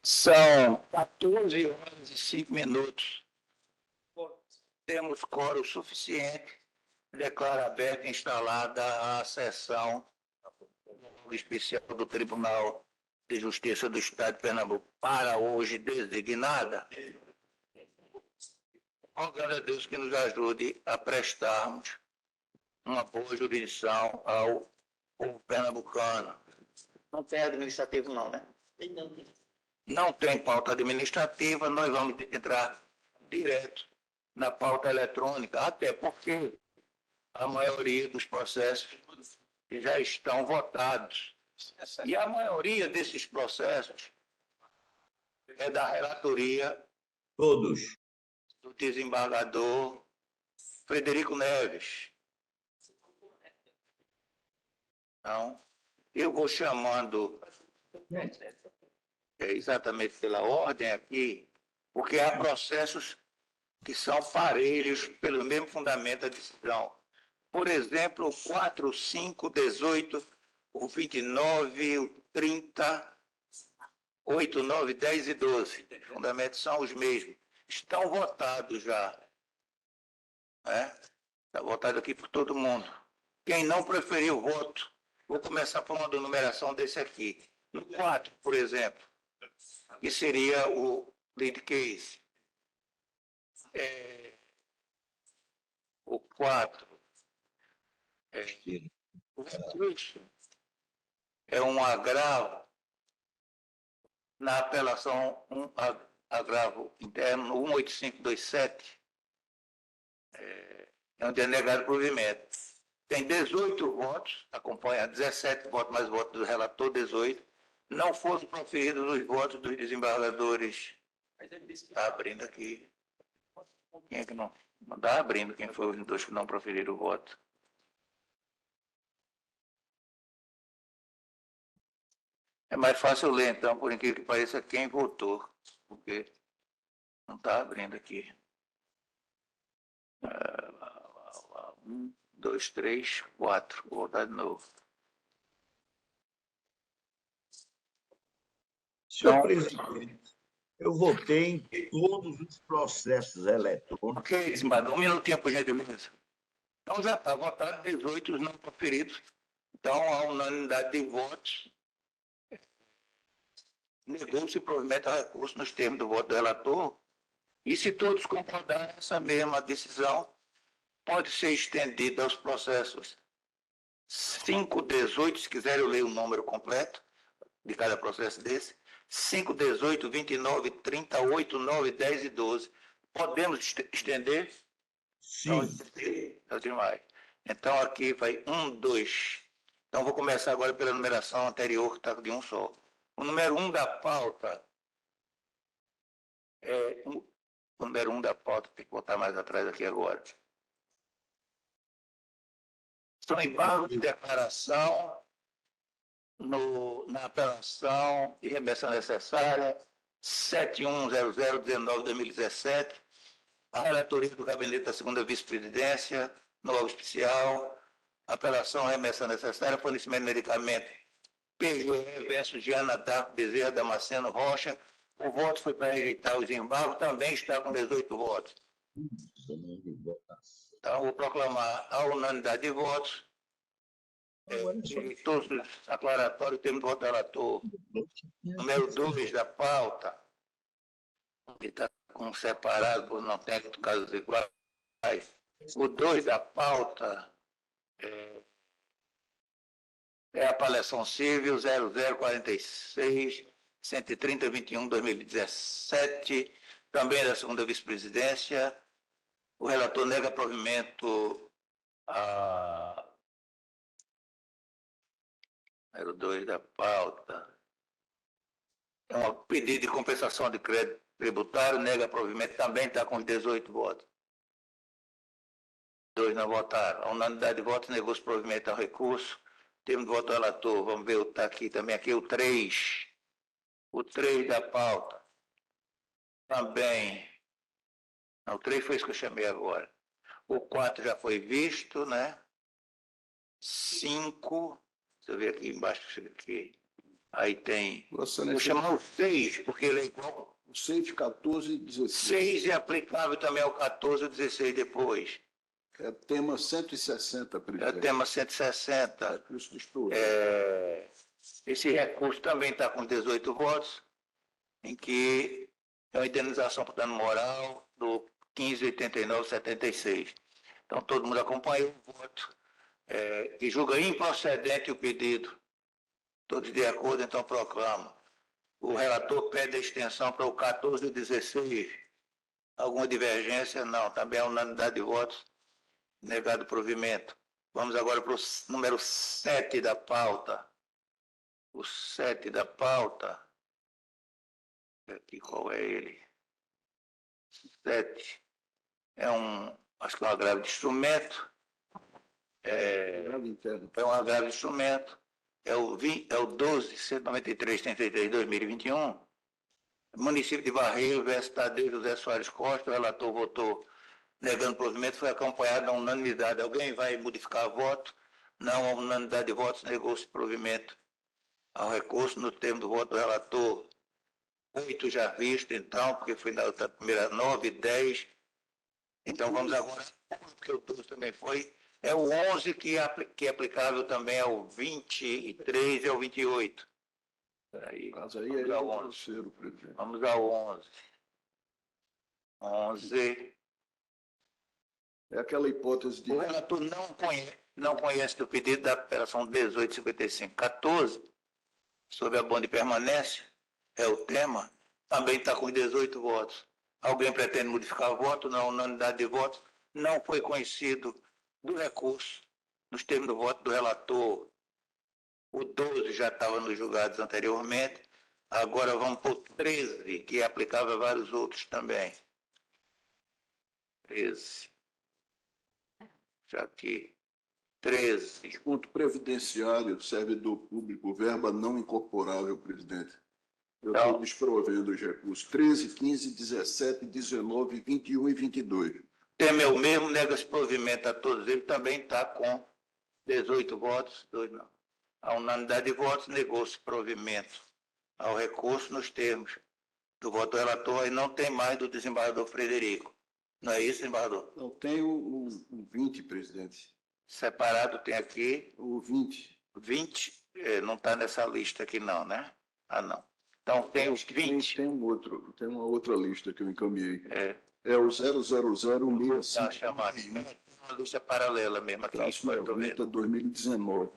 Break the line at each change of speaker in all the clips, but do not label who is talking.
São 14 horas e 5 minutos. Temos quórum suficiente. Declaro aberta e instalada a sessão especial do Tribunal de Justiça do Estado de Pernambuco para hoje designada. Rogando a Deus que nos ajude a prestarmos uma boa jurisdição ao povo pernambucano. Não tem administrativo não, né? Não tem pauta administrativa, nós vamos entrar direto na pauta eletrônica, até porque a maioria dos processos já estão votados. E a maioria desses processos é da relatoria
Todos.
do desembargador Frederico Neves. Então, eu vou chamando exatamente pela ordem aqui, porque há processos que são parelhos pelo mesmo fundamento da decisão. Por exemplo, o 4, 5, 18, o 29, o 30, 8, 9, 10 e 12. Os fundamentos são os mesmos. Estão votados já. Está votado aqui por todo mundo. Quem não preferiu o voto, vou começar por uma numeração desse aqui. No 4, por exemplo, que seria o lead case. O 4 é um agravo na apelação, um agravo interno 18527, é um denegado provimento. Tem 18 votos, acompanha 17 votos mais votos do relator, 18. Não foram proferidos os votos dos desembargadores. Está abrindo aqui. Quem é que não? Não está abrindo quem foi os dois que não proferiram o voto. É mais fácil ler, então, por incrível que pareça, quem votou, porque não está abrindo aqui. 1, 2, 3, 4. Vou voltar de novo.
Senhor presidente, eu votei em todos os processos eletrônicos.
Ok, desembargador, um minutinho, por gentileza. Então já está votado 18 os não proferidos. Então, a unanimidade de votos negou-se provimento a recurso nos termos do voto do relator. E se todos concordarem, essa mesma decisão pode ser estendida aos processos 5, 18, se quiser eu leio o número completo de cada processo desse, 5, 18, 29, 30, 8, 9, 10 e 12. Podemos estender?
Sim.
É demais. Então aqui vai 1, 2. Então vou começar agora pela numeração anterior, que está de um só. O número 1 da pauta o número 1 da pauta, tem que botar mais atrás aqui agora. São embargos de declaração na apelação e remessa necessária 710019-2017, a relatoria do gabinete da segunda vice-presidência, no órgão especial, apelação remessa necessária, fornecimento de medicamento PGE versus Diana Darco Bezerra Damasceno Rocha. O voto foi para rejeitar os embargos, também está com 18 votos. Então, vou proclamar a unanimidade de votos. Todos os aclaratórios, temos voto relator. Número 2 da pauta, que está com separado por não ter casos iguais. O 2 da pauta é a apelação civil 0046 130-21-2017, também da segunda vice-presidência. O relator nega provimento a número 2 da pauta. É um pedido de compensação de crédito tributário, nega provimento, também está com 18 votos. 2 não votaram. A unanimidade de votos negou-se provimento ao recurso. Temos voto relator. Vamos ver, está aqui também. Aqui o 3. O 3 da pauta. Também. Não, o 3 foi isso que eu chamei agora. O 4 já foi visto, né? 5. Deixa eu ver aqui embaixo. Aqui. Aí tem,
Vossa
vou
Excelência,
chamar o 6, porque ele é igual.
o 6, 14 e 16.
6 é aplicável também ao 14 e 16 depois.
É tema 160,
É o
presidente.
tema 160.
Recurso dos provas.
Esse recurso também está com 18 votos, em que é uma indenização por dano moral do 1589,76. Então, todo mundo acompanhou o voto, que julga improcedente o pedido. Todos de acordo, então, proclamam. O relator pede a extensão para o 14 e 16. Alguma divergência? Não. Também a unanimidade de votos. Negado o provimento. Vamos agora para o número 7 da pauta. O 7 da pauta. Aqui, qual é ele? 7. Acho que é um agravo de instrumento.
Grave interno.
É um agravo de instrumento. É o 12.193.33/2021. Município de Barreiro versus Tadeu José Soares Costa. O relator votou negando o provimento, foi acompanhado da unanimidade. Alguém vai modificar voto? Não, a unanimidade de votos negou-se provimento ao recurso no termo do voto do relator. 8 já visto, então, porque foi na outra primeira 9, 10. Então vamos agora, porque o 12 também foi. É o 11 que é aplicável também ao 23 e ao 28. Aí,
Mas aí
vamos
é
ao
o
11.
terceiro, presidente.
Vamos ao 11. 11.
É aquela hipótese de...
O relator não conhece do pedido da operação 185514, sobre abono de permanência, é o tema, também está com 18 votos. Alguém pretende modificar o voto? Na unanimidade de votos, não foi conhecido do recurso, nos termos do voto do relator. O 12 já estava nos julgados anteriormente, agora vamos para o 13, que é aplicável a vários outros também. 13. Já aqui. 13.
Desconto previdenciário, servidor público, verba não incorporável, presidente. Eu
Então,
estou desprovendo os recursos. 13, 15, 17, 19, 21 e 22.
tema é o mesmo, nega-se provimento a todos eles, também está com 18 votos, 2 não. A unanimidade de votos negou-se provimento ao recurso nos termos do voto do relator e não tem mais do desembargador Frederico. Não é isso, desembargador?
Não, tem o 20, presidente.
Separado tem aqui
O 20.
20, não está nessa lista aqui não, né? Ah, não. Então tem os 20.
Tem uma outra lista que eu encaminhei.
É,
É o 00065.
tá chamado. Uma lista paralela mesmo aqui.
Traço
Eu tô vendo.
90/2019.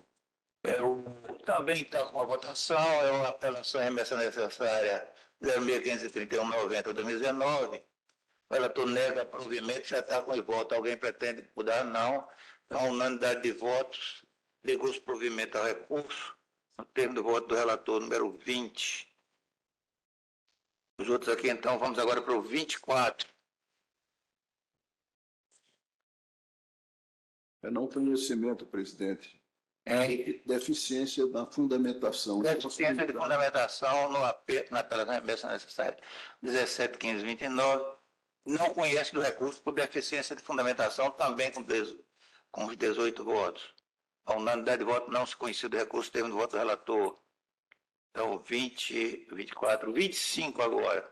Também está com a votação, é uma apelação à remessa necessária 0.531/90/2019. O relator nega provimento, já está com os votos. Alguém pretende mudar? Não. Então, a unanimidade de votos negou-se provimento ao recurso, no termo do voto do relator número 20. Os outros aqui, então, vamos agora para o 24.
É não conhecimento, presidente. Deficiência da fundamentação.
Deficiência de fundamentação no na apelação à remessa necessária 17.15/29. Não conhece do recurso por deficiência de fundamentação, também com os 18 votos. A unanimidade de voto não se conhecia do recurso, termo do voto do relator. Então, 20, 24, 25 agora.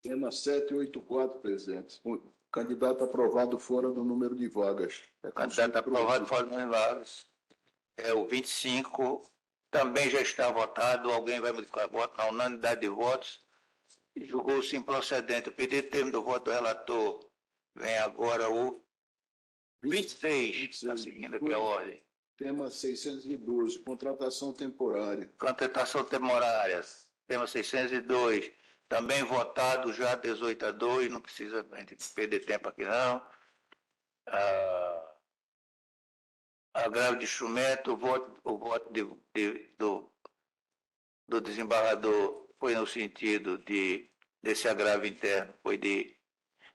Tema 784, presidente. O candidato aprovado fora do número de vagas.
Candidato aprovado fora do número de vagas. É o 25. Também já está votado. Alguém vai modificar o voto? Na unanimidade de votos. Julgou-se improcedente o pedido de termo do voto do relator. Vem agora o 26. Está seguindo aqui a ordem.
Tema 612, contratação temporária.
Contratação temporária. Tema 602. Também votado já 18-2. Não precisa a gente perder tempo aqui, não. Agravo de instrumento. O voto do desembargador foi no sentido desse agravo interno, foi de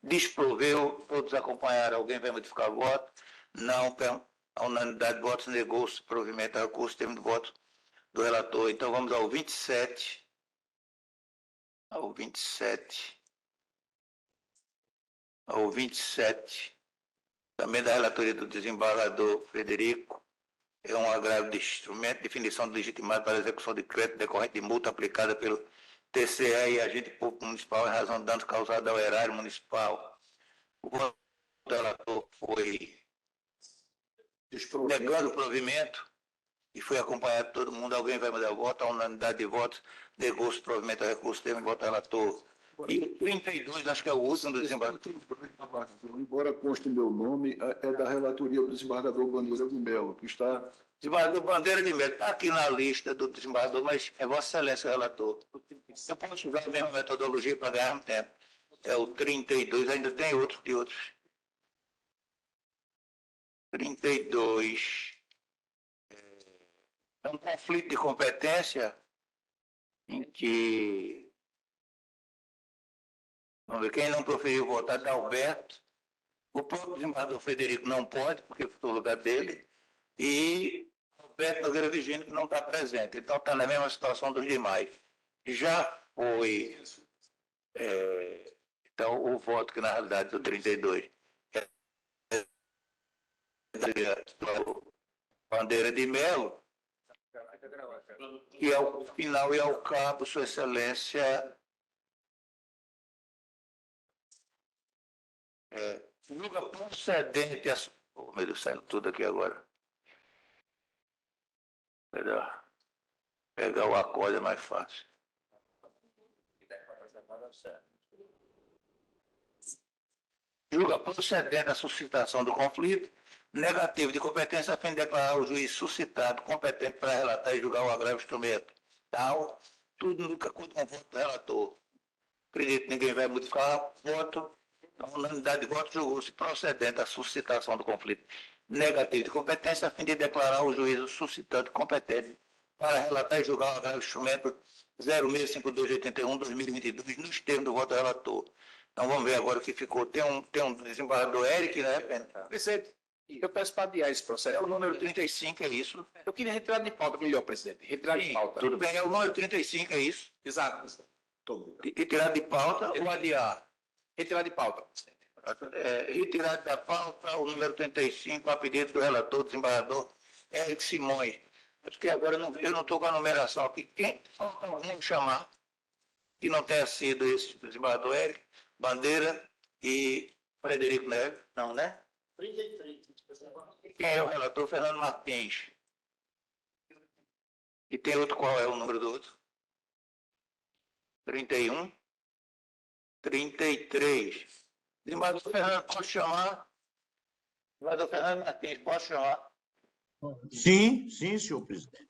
desproveu, todos acompanharam. Alguém vai modificar o voto? Não, a unanimidade de votos negou-se provimento ao recurso, termo de voto do relator. Então vamos ao 27. Ao 27. Ao 27. Também da relatoria do desembargador Frederico. é um agravo de instrumento, definição do legitimado para a execução de crédito decorrente de multa aplicada pelo TCE e agente público municipal em razão de danos causados ao erário municipal. O voto do relator foi negando o provimento e foi acompanhado de todo mundo. Alguém vai mudar o voto? A unanimidade de votos negou-se o provimento ao recurso, termo de voto do relator. E o 32, acho que é o último do desembargador.
Embora conste meu nome, é da relatoria do desembargador Bandeira de Melo, que está...
Desembargador Bandeira de Melo está aqui na lista do desembargador, mas é Vossa Excelência o relator. Eu posso usar a mesma metodologia para ganhar um tempo. É o 32, ainda tem outros de outros. 32. É um conflito de competência em que, vamos ver, quem não proferiu votar é Alberto. O próprio desembargador Frederico não pode, porque foi o lugar dele, e Alberto Nogueira Virgínio, que não está presente. Então está na mesma situação dos demais. Já foi, então, o voto que, na realidade, do 32 é do Bandeira de Melo, que ao final e ao cabo, Sua Excelência, julga procedente a... Oh, meu Deus, saindo tudo aqui agora. Melhor. Pegar o acorde é mais fácil. Julga procedente a suscitação do conflito, negativo de competência, a fim de declarar o juiz suscitado competente para relatar e julgar o agravo instrumento. Tal, tudo no acordo com o voto do relator. Acredito que ninguém vai modificar o voto. A unanimidade de voto julgou-se procedente a suscitação do conflito negativo de competência, a fim de declarar o juízo suscitante competente para relatar e julgar o agravo instrumento 065281-2022 nos termos do voto do relator. Então vamos ver agora o que ficou. Tem um desembargador Eric, né, Pena?
Presidente, eu peço para adiar esse
É
processo.
o número 35, é isso?
Eu queria retirar de pauta, melhor, presidente. Retirar de
Sim,
pauta.
tudo bem, é o número 35, é isso?
Exato, presidente.
Retirar de pauta ou adiar?
Retirar de pauta, presidente.
Retirado da pauta o número 35, a pedido do relator, desembargador Eric Simões. Porque agora eu não estou com a numeração aqui. Quem vamos chamar que não tenha sido esse desembargador Eric, Bandeira e Frederico Neves? Não, né? 33. Quem é o relator? Fernando Martins. E tem outro, qual é o número do outro? 31. 33. Desembargador Fernando, posso chamar? Desembargador Fernando Martins, posso chamar?
Sim, sim, senhor presidente.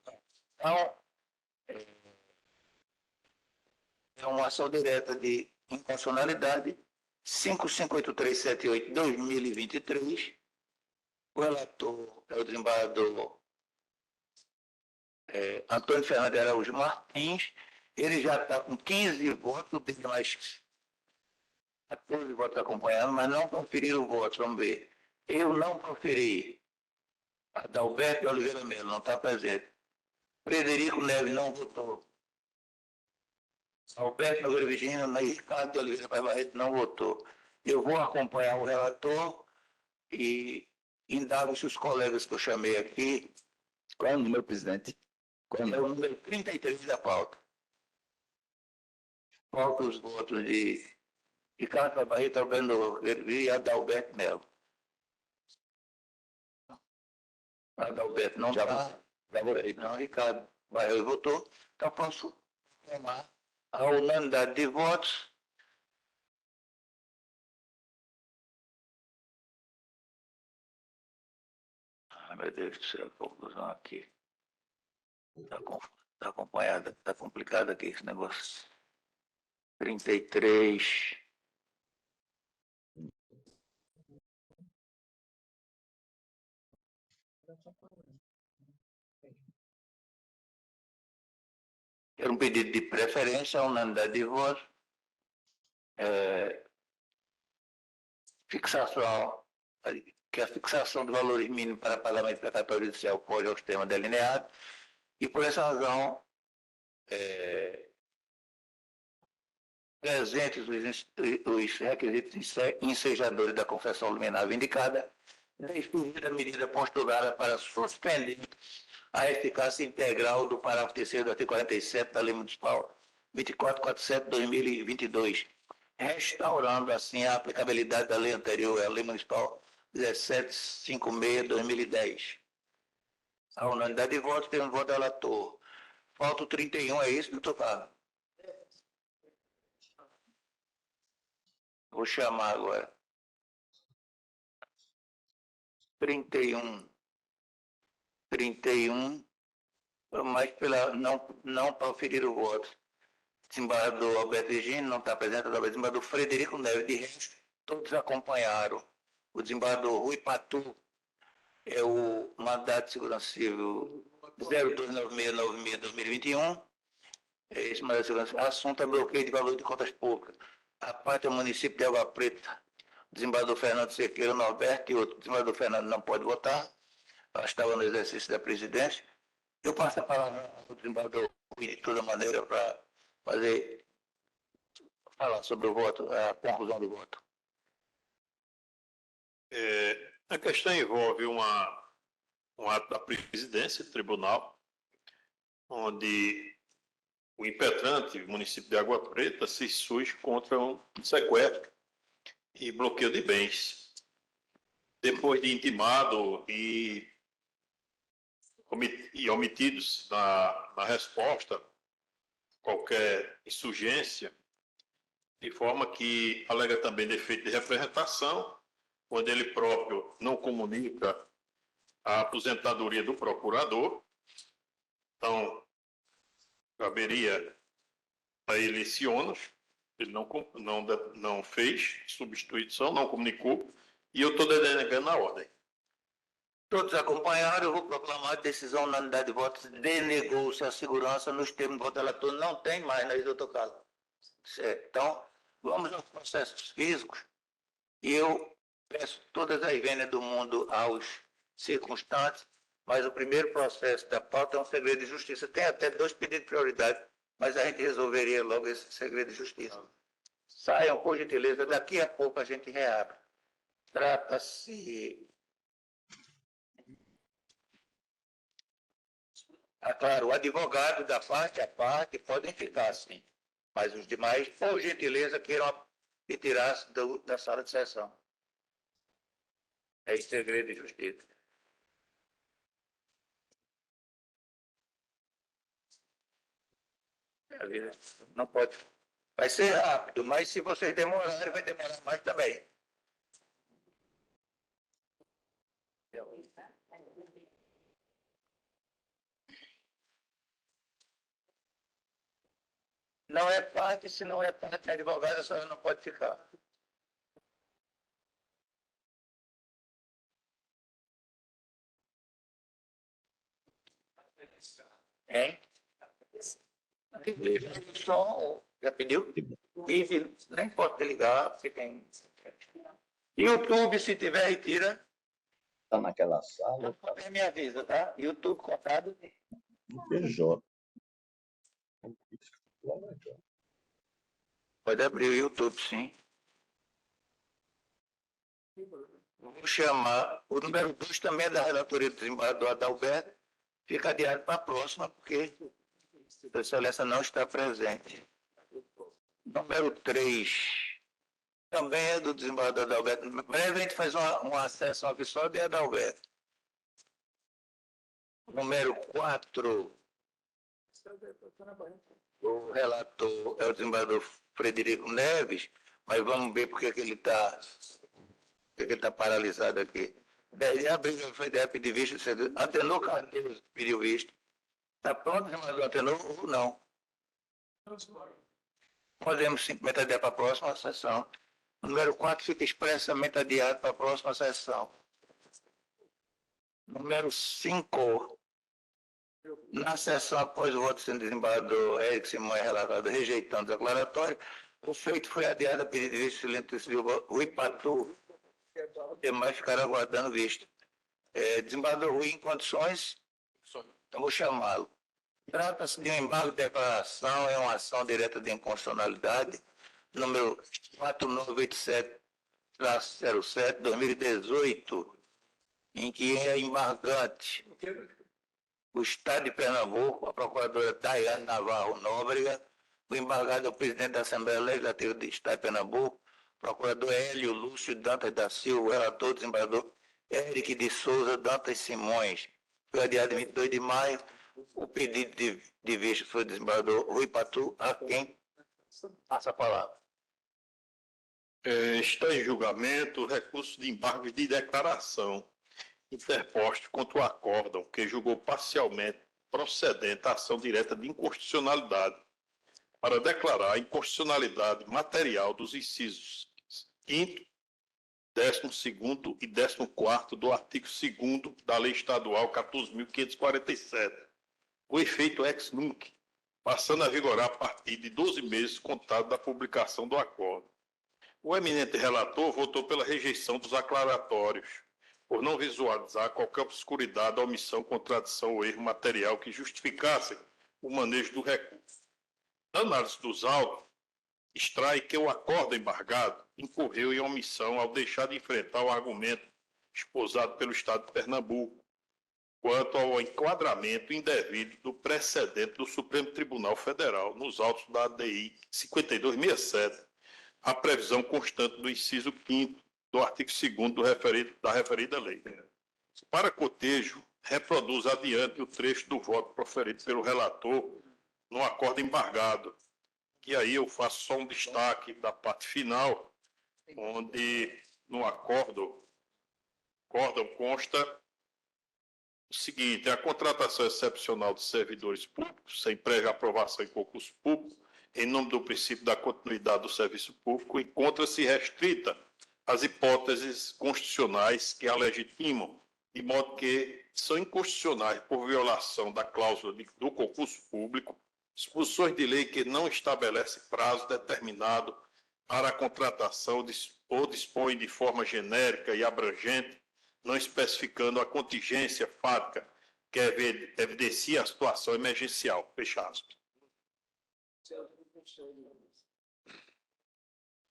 Então, é uma ação direta de inconstitucionalidade 558378-2023. O relator é o desembargador Antônio Fernando de Araújo Martins. Ele já está com 15 votos, tem mais 14 votos acompanhando, mas não proferiram o voto. Vamos ver. Eu não proferi. Adalberto Oliveira Melo não está presente. Frederico Neves não votou. Alberto Nogueira Virgínio e Ricardo de Oliveira Paz Barreto não votou. Eu vou acompanhar o relator e indago se os colegas que eu chamei aqui.
Qual é o número, presidente?
É o número 33 da pauta. Falta os votos de Ricardo Paz Barreto, Alberto Nogueira e Adalberto Melo. Adalberto não está. Não, Ricardo Barreto votou. Então posso tomar a unanimidade de votos. Ai, meu Deus do céu, conclusão aqui. Está acompanhada, está complicado aqui esse negócio. 33. Era um pedido de preferência, a unanimidade de votos. Fixação, que a fixação do valores mínimos para pagamento precatório judicial foge aos termos delineados. E por essa razão, presentes os requisitos ensejadores da confecção liminar vindicada, definir a medida postulada para suspender a eficácia integral do parágrafo 3º do artigo 47 da Lei Municipal 2447/2022, restaurando assim a aplicabilidade da lei anterior, a Lei Municipal 1756/2010. A unanimidade de votos, tem um voto do relator. Falta o 31, é isso, doutor Carlos? Vou chamar agora. 31. 31, mas não proferir o voto. Desembargador Alberto Virgínio não está presente, desembargador Frederico Neves, de resto, todos acompanharam. O desembargador Rui Patu é o mandato de segurança civil 029696-2021. Esse mandato de segurança civil, assunto é bloqueio de valor de contas públicas. A parte é o município de Água Preta. Desembargador Fernando Cerqueira Norberto e outro. Desembargador Fernando não pode votar. Estava no exercício da presidência. Eu passo a palavra ao desembargador de toda maneira para falar sobre o voto, a conclusão do voto.
A questão envolve um ato da presidência do tribunal, onde o impetrante, o município de Água Preta, se surge contra um sequestro e bloqueio de bens. Depois de intimado e omitidos na resposta qualquer insurgência, de forma que alega também defeito de representação, onde ele próprio não comunica a aposentadoria do procurador. Então, caberia a ele esse ônus, ele não fez substituição, não comunicou, e eu estou denegando a ordem.
Todos acompanharam, eu vou proclamar a decisão unanimidade de votos, denegou-se a segurança nos termos do voto relator, não tem mais, né, doutor Carlos? Certo. Então, vamos aos processos físicos, e eu peço todas as vênias do mundo aos circunstantes, mas o primeiro processo da pauta é um segredo de justiça. Tem até 2 pedidos de prioridade, mas a gente resolveria logo esse segredo de justiça. Saiam, por gentileza, daqui a pouco a gente reabre. Trata-se... claro, o advogado da parte, a parte, podem ficar, sim. Mas os demais, por gentileza, queiram retirar-se da sala de sessão. É segredo de justiça. Não pode. Vai ser rápido, mas se vocês demorarem, vai demorar mais também. Não é parte, se não é parte, advogado, a senhora não pode ficar. Hein? Som, já pediu? E nem pode ligar, fica em... YouTube, se tiver, retira.
Está naquela sala.
Me avisa, tá? YouTube contado.
No PJ.
Pode abrir o YouTube, sim. Vou chamar. O número 2 também é da relatoria do desembargador Adalberto. Fica adiado para a próxima, porque a excelência não está presente. Número 3 também é do desembargador Adalberto. Em breve a gente faz uma sessão aqui só de Adalberto. Número 4, o relator é o desembargador Frederico Neves, mas vamos ver porque que ele está paralisado aqui. Daí abriu o FDF de vista, Antenor Carneiro pediu visto. Está pronto, desembargador Antenor, ou não? Podemos simplesmente adiar para a próxima sessão. O número 4 fica expressamente adiado para a próxima sessão. Número 5, na sessão após o voto do desembargador Érico Simões relatado rejeitando o declaratório, o feito foi adiado a pedido de vista silêncio civil Rui Patu. Os demais ficaram aguardando vista. Desembargador Rui, em condições, então vou chamá-lo. Trata-se de um embargo de declaração, é uma ação direta de inconstitucionalidade, número 4987-07, 2018, em que é embargante o Estado de Pernambuco, a procuradora Daiane Navarro Nóbrega, o embargado é o presidente da Assembleia Legislativa do Estado de Pernambuco, procurador Hélio Lúcio Dantas da Silva, o relator desembargador Eric de Souza Dantas Simões. Foi adiado em 22 de maio. O pedido de vista foi do desembargador Rui Patu, a quem passa a palavra.
Está em julgamento o recurso de embargo de declaração interposto contra o acórdão, que julgou parcialmente procedente a ação direta de inconstitucionalidade, para declarar a inconstitucionalidade material dos incisos 5º, 12º e 14º do artigo 2º da Lei Estadual 14.547, o efeito ex nunc, passando a vigorar a partir de 12 meses contado da publicação do acórdão. O eminente relator votou pela rejeição dos aclaratórios, por não visualizar qualquer obscuridade, omissão, contradição ou erro material que justificassem o manejo do recurso. Na análise dos autos, extrai que o acórdão embargado incorreu em omissão ao deixar de enfrentar o argumento esposado pelo Estado de Pernambuco quanto ao enquadramento indevido do precedente do Supremo Tribunal Federal nos autos da ADI 5267, a previsão constante do inciso 5º do artigo 2º da referida lei. Para cotejo, reproduz adiante o trecho do voto proferido pelo relator no acórdão embargado. E aí eu faço só um destaque da parte final, onde no acórdão consta o seguinte: a contratação excepcional de servidores públicos sem prévia aprovação em concurso público, em nome do princípio da continuidade do serviço público, encontra-se restrita às hipóteses constitucionais que a legitimam, de modo que são inconstitucionais por violação da cláusula do concurso público, disposições de lei que não estabelecem prazo determinado para a contratação ou dispõem de forma genérica e abrangente, não especificando a contingência fática que evidencia a situação emergencial. Fecha aspas.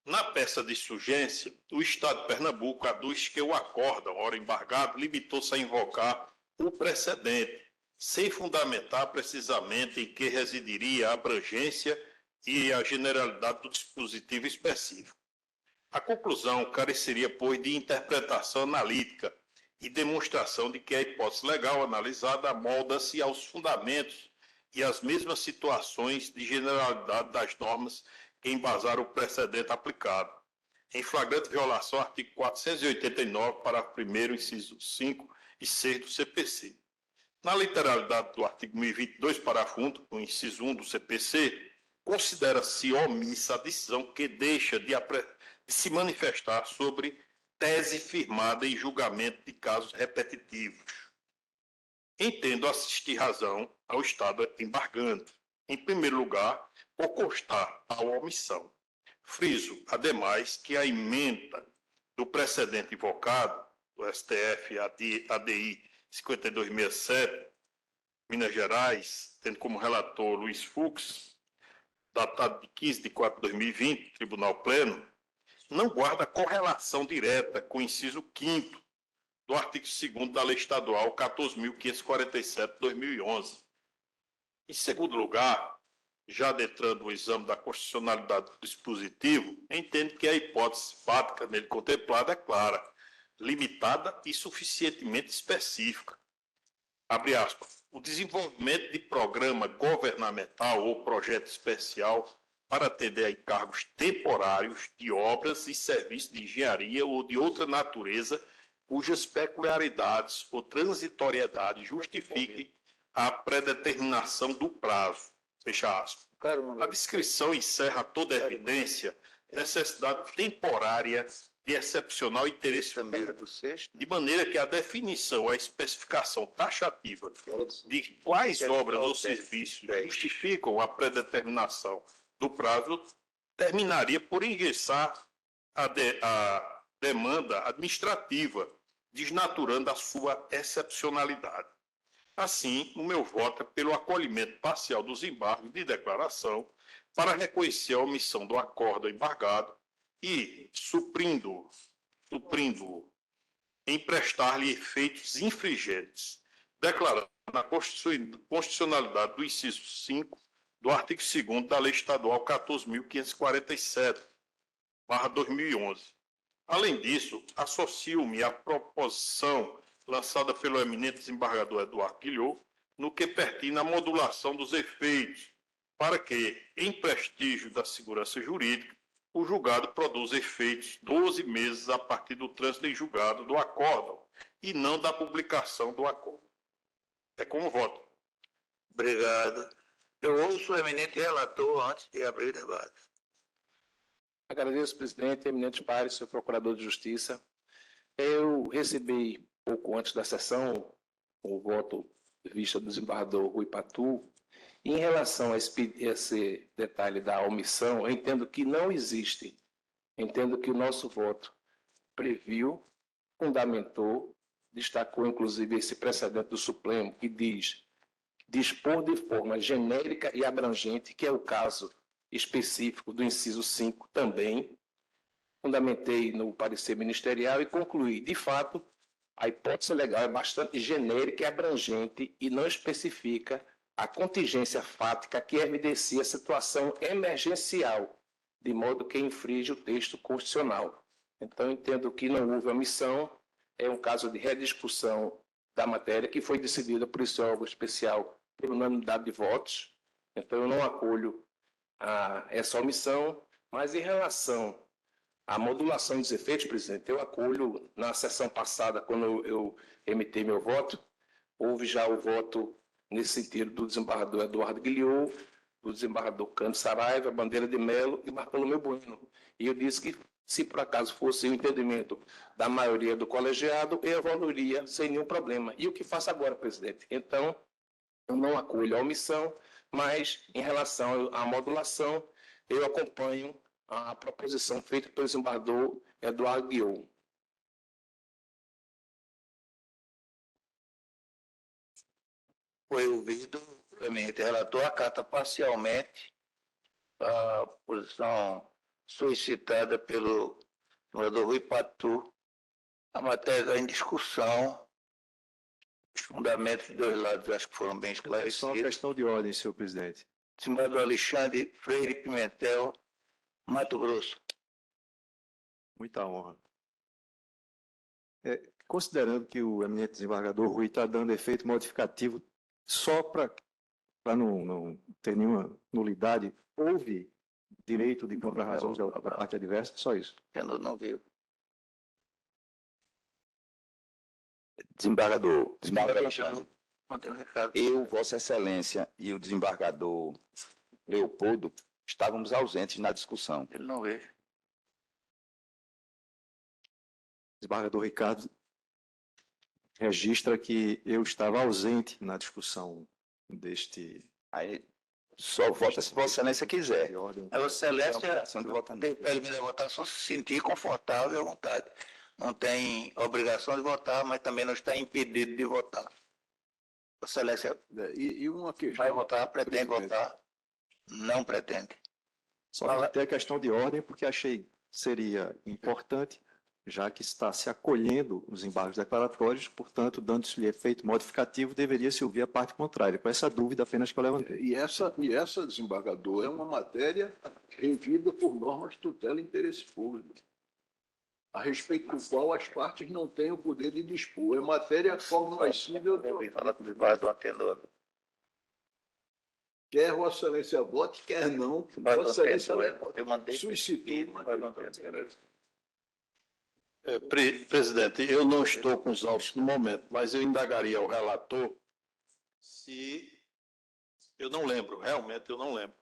Na peça de surgência, o Estado de Pernambuco aduz que o acórdão, ora embargado, limitou-se a invocar o precedente, sem fundamentar precisamente em que residiria a abrangência e a generalidade do dispositivo específico. A conclusão careceria, pois, de interpretação analítica e demonstração de que a hipótese legal analisada amolda-se aos fundamentos e às mesmas situações de generalidade das normas que embasaram o precedente aplicado, em flagrante violação ao artigo 489, parágrafo 1º, inciso 5 e 6 do CPC. Na literalidade do artigo 1022, parágrafo 1, o inciso 1 do CPC, considera-se omissa a decisão que deixa de se manifestar sobre tese firmada em julgamento de casos repetitivos. Entendo assistir razão ao Estado embargante. Em primeiro lugar, por constar a omissão. Friso, ademais, que a emenda do precedente invocado, do STF ADI 5267, Minas Gerais, tendo como relator Luiz Fux, datado de 15 de 4 de 2020, Tribunal Pleno, não guarda correlação direta com o inciso 5º do artigo 2º da Lei Estadual 14.547 de 2011. Em segundo lugar, já adentrando o exame da constitucionalidade do dispositivo, entende que a hipótese fática nele contemplada é clara, limitada e suficientemente específica. Abre aspas. O desenvolvimento de programa governamental ou projeto especial para atender a encargos temporários de obras e serviços de engenharia ou de outra natureza cujas peculiaridades ou transitoriedade justifiquem a predeterminação do prazo. Fecha aspas. A descrição encerra toda a evidência necessidade temporária de excepcional interesse público, de maneira que a definição, a especificação taxativa de quais obras ou serviços justificam a predeterminação do prazo terminaria por engessar a demanda administrativa, desnaturando a sua excepcionalidade. Assim, o meu voto é pelo acolhimento parcial dos embargos de declaração para reconhecer a omissão do acórdão embargado e, suprindo em prestar-lhe efeitos infringentes, declarando a constitucionalidade do inciso 5 do artigo 2º da Lei Estadual 14.547/2011. Além disso, associo-me à proposição lançada pelo eminente desembargador Eduardo Guilhot, no que pertine à modulação dos efeitos, para que, em prestígio da segurança jurídica, o julgado produza efeitos 12 meses a partir do trânsito em julgado do acórdão e não da publicação do acórdão. É como voto.
Obrigado. Eu ouço o eminente relator antes de abrir o debate.
Agradeço, presidente, eminentes pares, senhor procurador de justiça. Eu recebi, pouco antes da sessão, o voto de vista do desembargador Rui Patu. Em relação a esse detalhe da omissão, eu entendo que não existe. Entendo que o nosso voto previu, fundamentou, destacou inclusive esse precedente do Supremo que diz dispor de forma genérica e abrangente, que é o caso específico do inciso 5 também. Fundamentei no parecer ministerial e concluí, de fato, a hipótese legal é bastante genérica e abrangente e não especifica a contingência fática que evidencia a situação emergencial, de modo que infringe o texto constitucional. Então, entendo que não houve omissão, é um caso de rediscussão da matéria que foi decidida por esse órgão especial por unanimidade de votos. Então, eu não acolho essa omissão, mas em relação à modulação dos efeitos, presidente, eu acolho. Na sessão passada, quando eu emiti meu voto, houve já o voto nesse sentido do desembargador Eduardo Guilhot, do desembargador Cândido Saraiva, Bandeira de Melo e Bartolomeu Bueno. E eu disse que, se por acaso fosse o entendimento da maioria do colegiado, eu evoluiria sem nenhum problema. E o que faço agora, presidente? Então, eu não acolho a omissão, mas, em relação à modulação, eu acompanho a proposição feita pelo desembargador Eduardo Guilhot.
Foi ouvido o eminente relator, acata parcialmente a posição solicitada pelo senador Rui Patu. A matéria está em discussão. Os fundamentos dos dois lados acho que foram bem
É só uma
esclarecidos.
questão de ordem, senhor presidente.
Desembargador Alexandre Freire Pimentel, Mato Grosso.
Muita honra. Considerando que o eminente desembargador Rui está dando efeito modificativo só para não ter nenhuma nulidade, houve direito de contra-razão da parte adversa, só isso.
Eu não viu.
Desembargador Alexandre,
Não tem recado.
eu, Vossa Excelência e o desembargador Leopoldo estávamos ausentes na discussão.
Ele não veio.
Desembargador Ricardo registra que eu estava ausente na discussão deste
Aí só vota se Vossa Excelência quiser.
de ordem.
A Vossa Excelência
Ação de voto
tem permissão de votação se sentir confortável à vontade. Não tem obrigação de votar, mas também não está impedido de votar. Vossa Excelência
E uma
vai
questão,
votar, pretende
presidente.
votar, não pretende.
Só ter a questão de ordem, porque achei que seria importante, já que está se acolhendo os embargos declaratórios, portanto, dando-se-lhe efeito modificativo, deveria-se ouvir a parte contrária. Com essa dúvida apenas que eu levantei.
E essa, desembargador, é uma matéria regida por normas de tutela e interesse público, a respeito do qual as partes não têm o poder de dispor. É matéria cognoscível,
Eu vim falar com o debaixo do antenor.
quer Vossa Excelência vote, quer não. Vossa Excelência
Eu mandei.
suscitou uma
Presidente, eu não estou com os autos no momento, mas eu indagaria ao relator se... Eu não lembro, realmente eu não lembro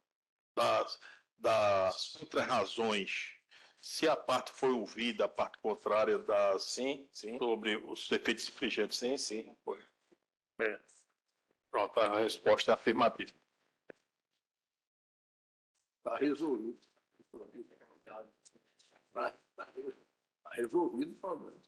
das contrarrazões, se a parte foi ouvida, a parte contrária das...
Sim, sim.
sobre os efeitos infringentes.
Sim, sim. Foi.
Pronto, a resposta é afirmativa.
Está resolvido. Está resolvido o problema.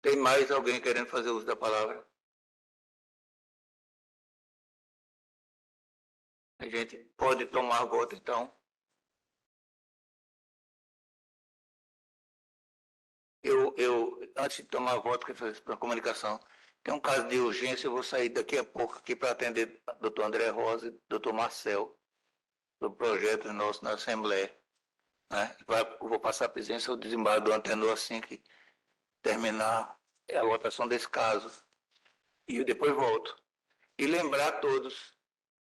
Tem mais alguém querendo fazer uso da palavra? A gente pode tomar voto, então. Antes de tomar voto, que foi para comunicação, tem um caso de urgência, eu vou sair daqui a pouco aqui para atender o doutor André Rosa e doutor Marcel, do projeto nosso na Assembleia. Né? Eu vou passar a presença ao desembargador Antenor assim que terminar a votação desse caso. E eu depois volto. E lembrar a todos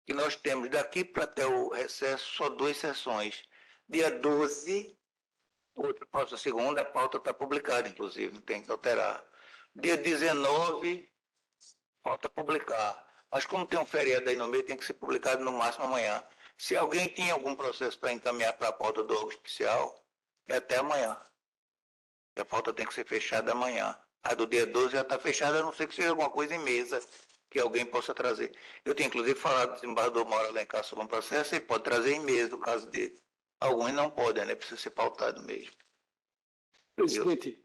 que nós temos daqui para até o recesso só 2 sessões. Dia 12, próxima segunda, a pauta está publicada, inclusive, não tem que alterar. Dia 19, falta publicar. Mas como tem um feriado aí no meio, tem que ser publicado no máximo amanhã. Se alguém tem algum processo para encaminhar para a pauta do órgão especial, é até amanhã. A pauta tem que ser fechada amanhã. A do dia 12 já está fechada, a não ser que seja alguma coisa em mesa que alguém possa trazer. Eu tenho, inclusive, falado com o desembargador Mauro Alencar sobre um processo, ele pode trazer em mesa, no caso dele. Alguns não podem, né? Precisa ser pautado mesmo.
Presidente,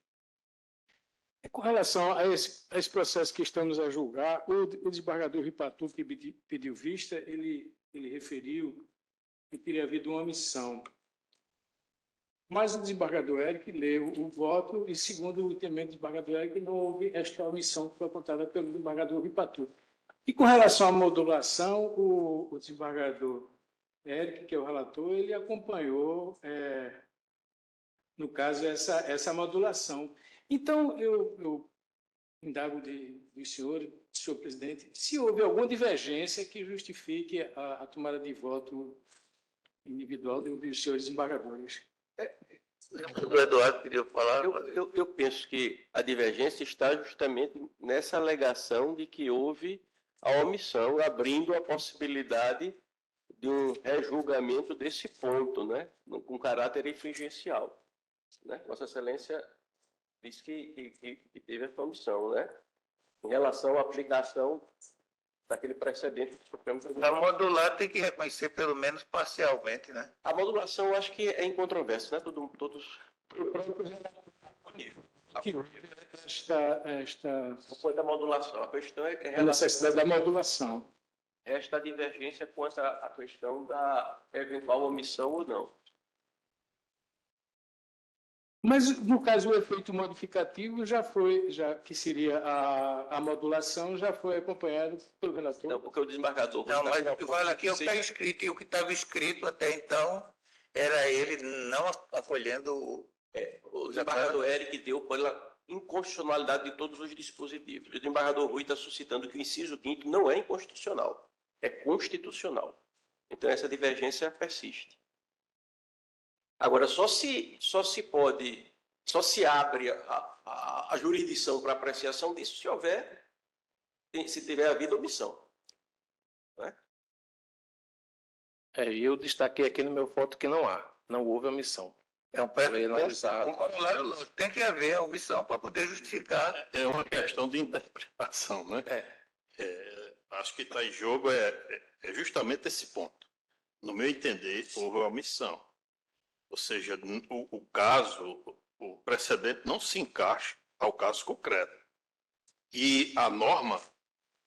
com relação a esse processo que estamos a julgar, o desembargador Ripatu, que pediu vista, ele referiu que teria havido uma omissão. Mas o desembargador Eric leu o voto e, segundo o entendimento do desembargador Eric, não houve esta omissão que foi apontada pelo desembargador Ripatu. E com relação à modulação, o desembargador Eric, que é o relator, ele acompanhou, no caso, essa modulação. Então, eu indago do senhor presidente, se houve alguma divergência que justifique a tomada de voto individual dos senhores desembargadores.
O Eduardo pediu falar.
Eu penso que a divergência está justamente nessa alegação de que houve a omissão, abrindo a possibilidade de um rejulgamento desse ponto, né, com caráter infringencial. Né? Vossa Excelência disse que teve essa omissão, né, em relação à aplicação daquele precedente do Supremo Tribunal.
A modular tem que reconhecer pelo menos parcialmente, né?
A modulação eu acho que é incontroversa, né? Todos. O ponto da modulação. A questão é
A necessidade da modulação.
Resta a divergência quanto à questão da eventual omissão ou não.
Mas, no caso, o efeito modificativo que seria a modulação, já foi acompanhado pelo relator.
Não, porque o desembargador...
Não, mas o que vale aqui é o que está escrito, e o que estava escrito até então era ele não acolhendo
o desembargador Eric deu pela inconstitucionalidade de todos os dispositivos. O desembargador Rui está suscitando que o inciso 5º não é inconstitucional, é constitucional. Então, essa divergência persiste. Agora, só se abre a jurisdição para apreciação disso se tiver havido omissão. Né?
Eu destaquei aqui no meu voto que não houve omissão.
É um formulário, tem que haver a omissão para poder justificar.
É uma questão de interpretação, né? Acho que está em jogo é justamente esse ponto. No meu entender, houve uma omissão. Ou seja, o precedente não se encaixa ao caso concreto. E a norma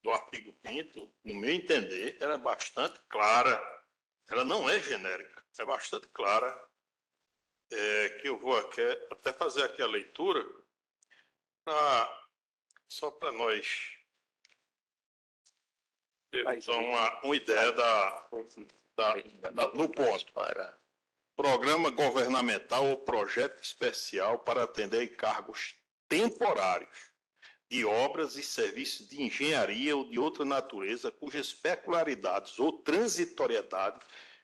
do artigo 5º, no meu entender, ela é bastante clara. Ela não é genérica, é bastante clara. Que eu vou até fazer aqui a leitura, só para nós termos uma ideia do ponto. Programa governamental ou projeto especial para atender encargos temporários de obras e serviços de engenharia ou de outra natureza cujas peculiaridades ou transitoriedade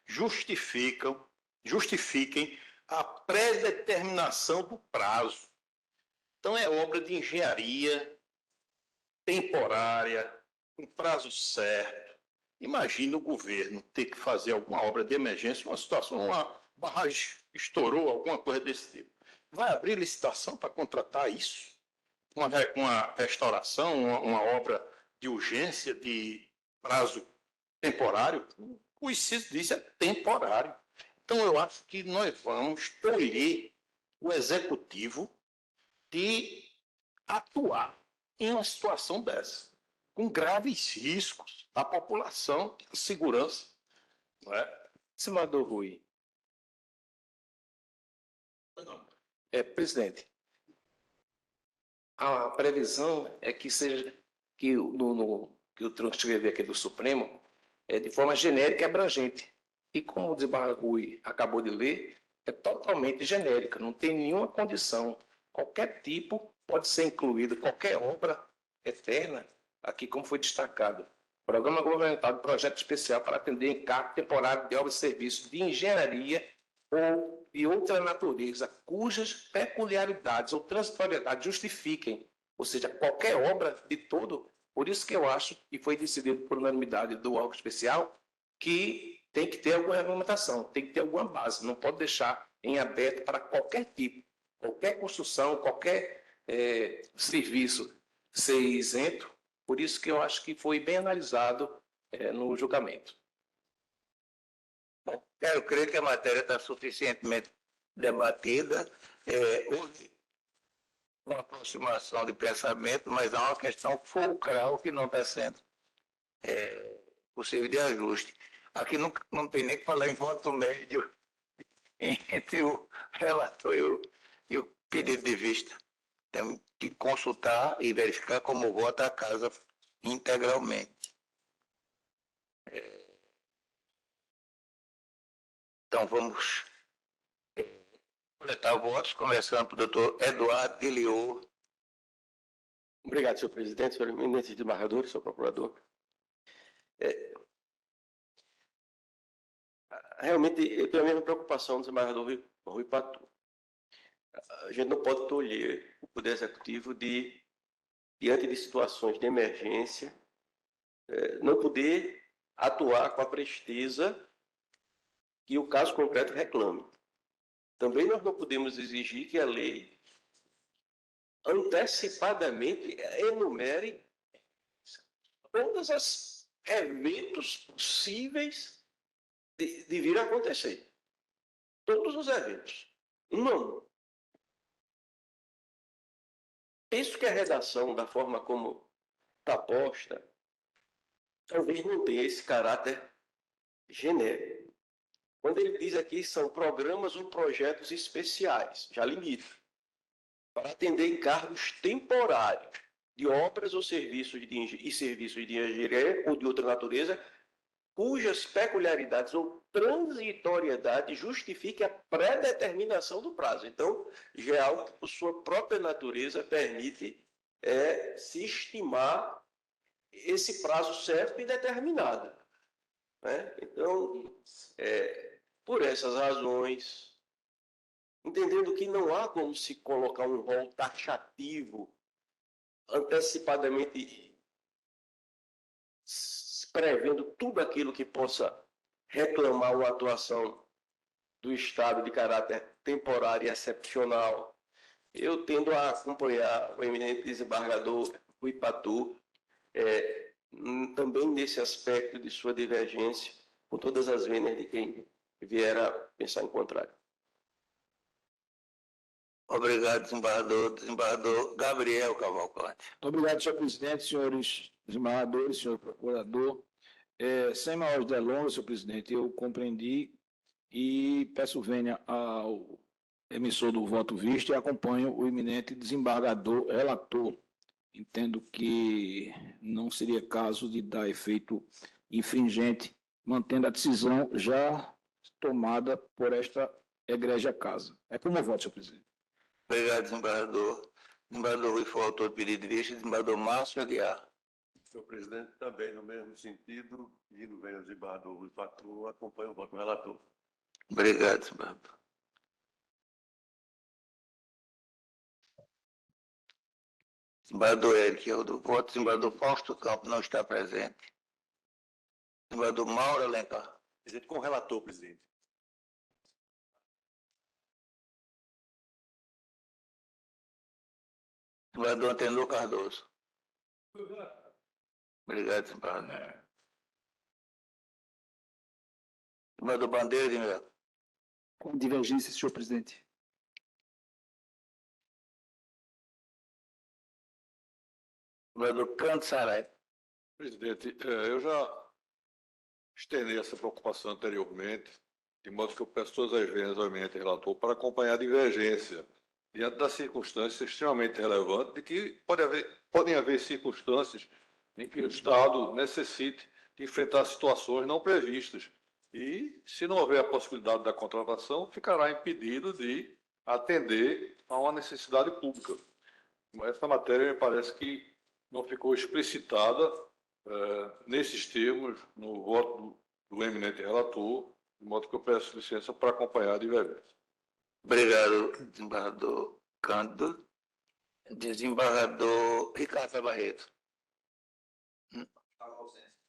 justifiquem a predeterminação do prazo. Então, é obra de engenharia temporária, com prazo certo. Imagina o governo ter que fazer alguma obra de emergência, uma situação, uma barragem estourou, alguma coisa desse tipo. Vai abrir licitação para contratar isso? Uma restauração, uma obra de urgência, de prazo temporário? O inciso diz é temporário. Então, eu acho que nós vamos tolher o executivo de atuar em uma situação dessa, com graves riscos à população, à segurança.
não é? Desembargador Rui. Presidente, a previsão é que seja que que eu transcrevi aqui do Supremo é de forma genérica e abrangente. E como o desembargador Rui acabou de ler, é totalmente genérica, não tem nenhuma condição. Qualquer tipo pode ser incluído, qualquer obra eterna, aqui como foi destacado. Programa Governamental de Projeto Especial para atender encargo temporário de obras e serviços de engenharia ou de outra natureza, cujas peculiaridades ou transitoriedade justifiquem, ou seja, qualquer obra de todo. Por isso que eu acho, e foi decidido por unanimidade do órgão especial, que tem que ter alguma regulamentação, tem que ter alguma base, não pode deixar em aberto para qualquer tipo, qualquer construção, qualquer serviço ser isento. Por isso que eu acho que foi bem analisado no julgamento.
Quero crer que a matéria está suficientemente debatida. Houve uma aproximação de pensamento, mas há uma questão fulcral que não está sendo possível de ajuste. Aqui não tem nem que falar em voto médio entre o relator e o pedido de vista. Temos que consultar e verificar como vota a casa integralmente. Então, vamos coletar votos, começando pelo doutor Eduardo Guiliô.
Obrigado, senhor presidente, senhor eminente desembargador, senhor procurador. Realmente, eu tenho a mesma preocupação do desembargador Rui Patu. A gente não pode tolher o Poder Executivo diante de situações de emergência, não poder atuar com a presteza que o caso concreto reclame. Também nós não podemos exigir que a lei antecipadamente enumere todos os eventos possíveis de vir a acontecer. Todos os eventos. Não. Penso que a redação, da forma como está posta, talvez não tenha esse caráter genérico. Quando ele diz aqui são programas ou projetos especiais, já limita, para atender encargos temporários de obras ou serviços de engenharia ou de outra natureza, cujas peculiaridades ou transitoriedade justifique a pré-determinação do prazo. Então, já é algo que, por sua própria natureza, permite se estimar esse prazo certo e determinado. Né? Então, por essas razões, entendendo que não há como se colocar um rol taxativo antecipadamente prevendo tudo aquilo que possa reclamar uma atuação do Estado de caráter temporário e excepcional, eu tendo a acompanhar o eminente desembargador Rui Patu, também nesse aspecto de sua divergência, com todas as vênias de quem vier a pensar em contrário.
Obrigado, desembargador. Desembargador Gabriel Cavalcante.
Muito obrigado, senhor presidente, senhores desembargadores, senhor procurador. Sem maiores delongas, senhor presidente, eu compreendi e peço vênia ao emissor do voto visto e acompanho o eminente desembargador relator. Entendo que não seria caso de dar efeito infringente, mantendo a decisão já tomada por esta egrégia casa. É como voto, senhor presidente.
Obrigado, desembargador. Desembargador Rui foi o autor do pedido de vista. Desembargador Márcio Aguiar.
Senhor presidente, também no mesmo sentido, e no bem do desembargador Rui Patu, acompanho o voto do relator.
Obrigado, desembargador. Desembargador Eric, eu do voto. Desembargador Fausto Campos não está presente. Desembargador Mauro Alencar.
Presidente, com o relator, presidente.
Desembargador Antenor Cardoso. Obrigado, desembargador. Desembargador Bandeira de Melo.
Com divergência, senhor presidente.
Desembargador Canto Sarai.
Presidente, eu já
externei essa preocupação anteriormente, de modo que eu peço todas as vezes ao eminente relator para acompanhar a divergência, diante das circunstâncias extremamente relevantes, de que podem haver circunstâncias em que o Estado necessite de enfrentar situações não previstas. E, se não houver a possibilidade da contratação, ficará impedido de atender a uma necessidade pública. Essa matéria me parece que não ficou explicitada nesses termos no voto do eminente relator, de modo que eu peço licença para acompanhar a divergência.
Obrigado, desembargador Cândido. Desembargador Ricardo Barreto.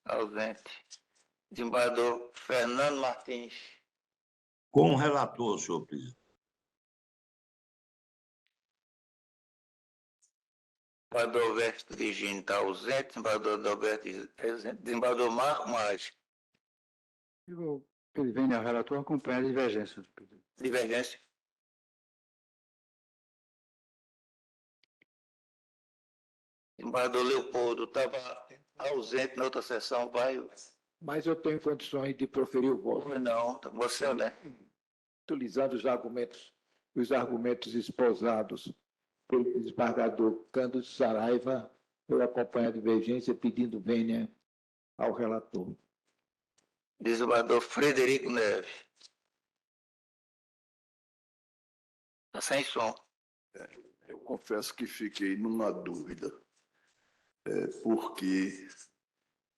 Ausente. Desembargador Fernando Martins.
Com o relator, senhor presidente.
Desembargador Alberto Virgínio está ausente. Desembargador Alberto está ausente. Desembargador Marco Maggi.
Ele vem ao relator acompanhar a divergência, senhor presidente.
Divergência. Desembargador Leopoldo estava ausente na outra sessão, vai.
Mas eu tenho condições de proferir o voto.
Não, você, né?
Utilizando os argumentos esposados pelo desembargador Cândido Saraiva, eu acompanho a divergência pedindo vênia ao relator.
Desembargador Frederico Neves. Está sem som.
Eu confesso que fiquei numa dúvida, porque,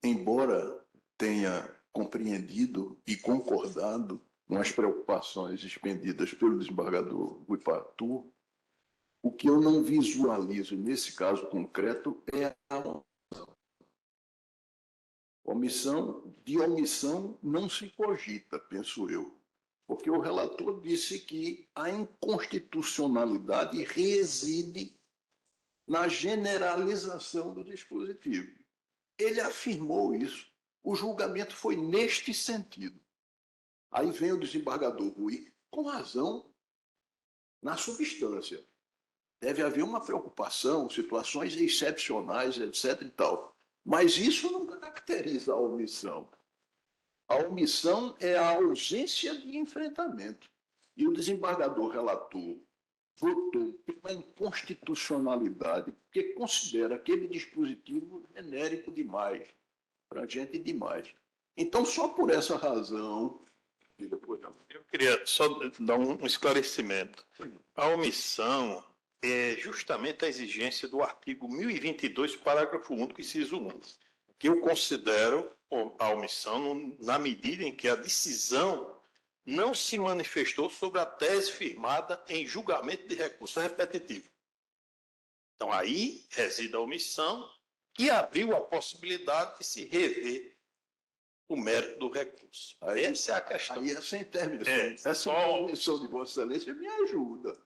embora tenha compreendido e concordado com as preocupações expendidas pelo desembargador Rui Patrus, o que eu não visualizo nesse caso concreto é a omissão. De omissão não se cogita, penso eu, porque o relator disse que a inconstitucionalidade reside na generalização do dispositivo. Ele afirmou isso. O julgamento foi neste sentido. Aí vem o desembargador Rui, com razão, na substância. Deve haver uma preocupação, situações excepcionais, etc. e tal. Mas isso não caracteriza a omissão. A omissão é a ausência de enfrentamento. E o desembargador relator votou pela inconstitucionalidade, porque considera aquele dispositivo genérico demais, abrangente demais. Então, só por essa razão.
Eu queria só dar um esclarecimento. A omissão é justamente a exigência do artigo 1022, parágrafo único, inciso 1, que eu considero a omissão na medida em que a decisão não se manifestou sobre a tese firmada em julgamento de recurso repetitivo. Então, aí reside a omissão e abriu a possibilidade de se rever o mérito do recurso.
Aí,
essa é a questão.
Aí essa intervenção, essa intervenção de Vossa Excelência me ajuda.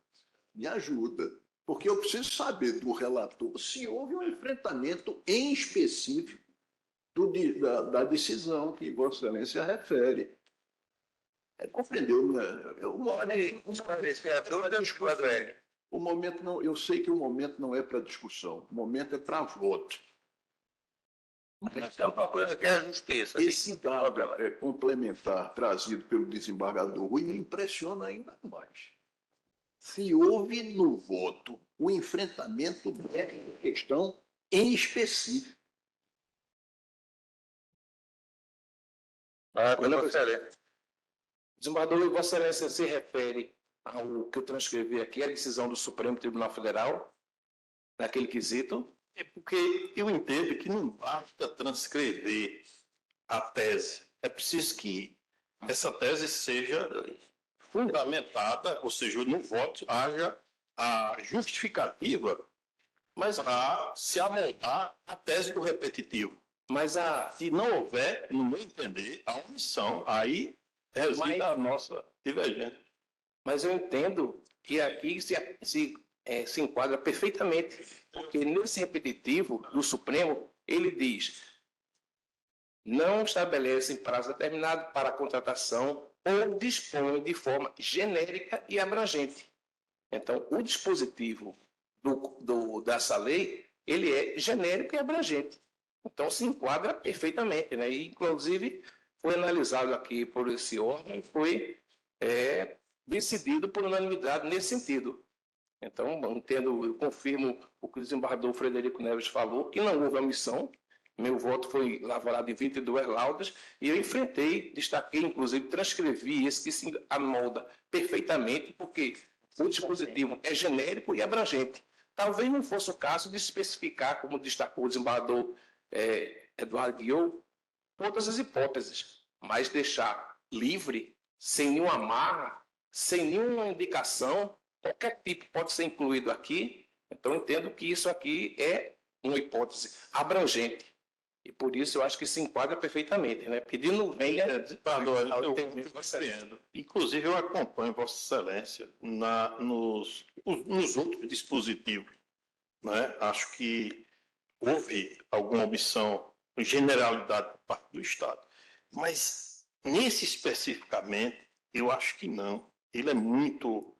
Me ajuda. Porque eu preciso saber do relator se houve um enfrentamento em específico da decisão que Vossa Excelência refere. Compreendeu? O momento não, eu sei que o momento não é para discussão, o momento é para voto.
É uma coisa que é a justiça.
Esse dado complementar trazido pelo desembargador Rui me impressiona ainda mais. Se houve no voto o enfrentamento dessa questão em específico.
Desembargador, Vossa Excelência se refere ao que eu transcrevi aqui, a decisão do Supremo Tribunal Federal, naquele quesito?
É porque eu entendo que não basta transcrever a tese. É preciso que essa tese seja fundamentada, ou seja, no voto haja a justificativa, mas para se amoldar a tese do repetitivo. Mas se não houver, no meu entender, a omissão, aí reside a nossa divergência.
Mas eu entendo que aqui se enquadra perfeitamente, porque nesse repetitivo do Supremo, ele diz: não estabelece prazo determinado para a contratação ou dispõe de forma genérica e abrangente. Então, o dispositivo dessa lei, ele é genérico e abrangente. Então, se enquadra perfeitamente, né? E, inclusive, foi analisado aqui por esse órgão e foi decidido por unanimidade nesse sentido. Então, eu confirmo o que o desembargador Frederico Neves falou, que não houve omissão. Meu voto foi lavrado em 22 laudas e eu enfrentei, destaquei, inclusive, transcrevi esse que se amolda perfeitamente, porque o dispositivo é genérico e abrangente. Talvez não fosse o caso de especificar, como destacou o desembargador Eduardo Guiot, todas as hipóteses, mas deixar livre, sem nenhuma amarra, sem nenhuma indicação, qualquer tipo pode ser incluído aqui. Então, entendo que isso aqui é uma hipótese abrangente. E por isso eu acho que se enquadra perfeitamente, né? Pedindo venha.
Eu compreendo. Inclusive, eu acompanho Vossa Excelência nos outros dispositivos. Né? Acho que houve alguma omissão, generalidade por parte do Estado. Mas, nesse especificamente, eu acho que não. Ele é muito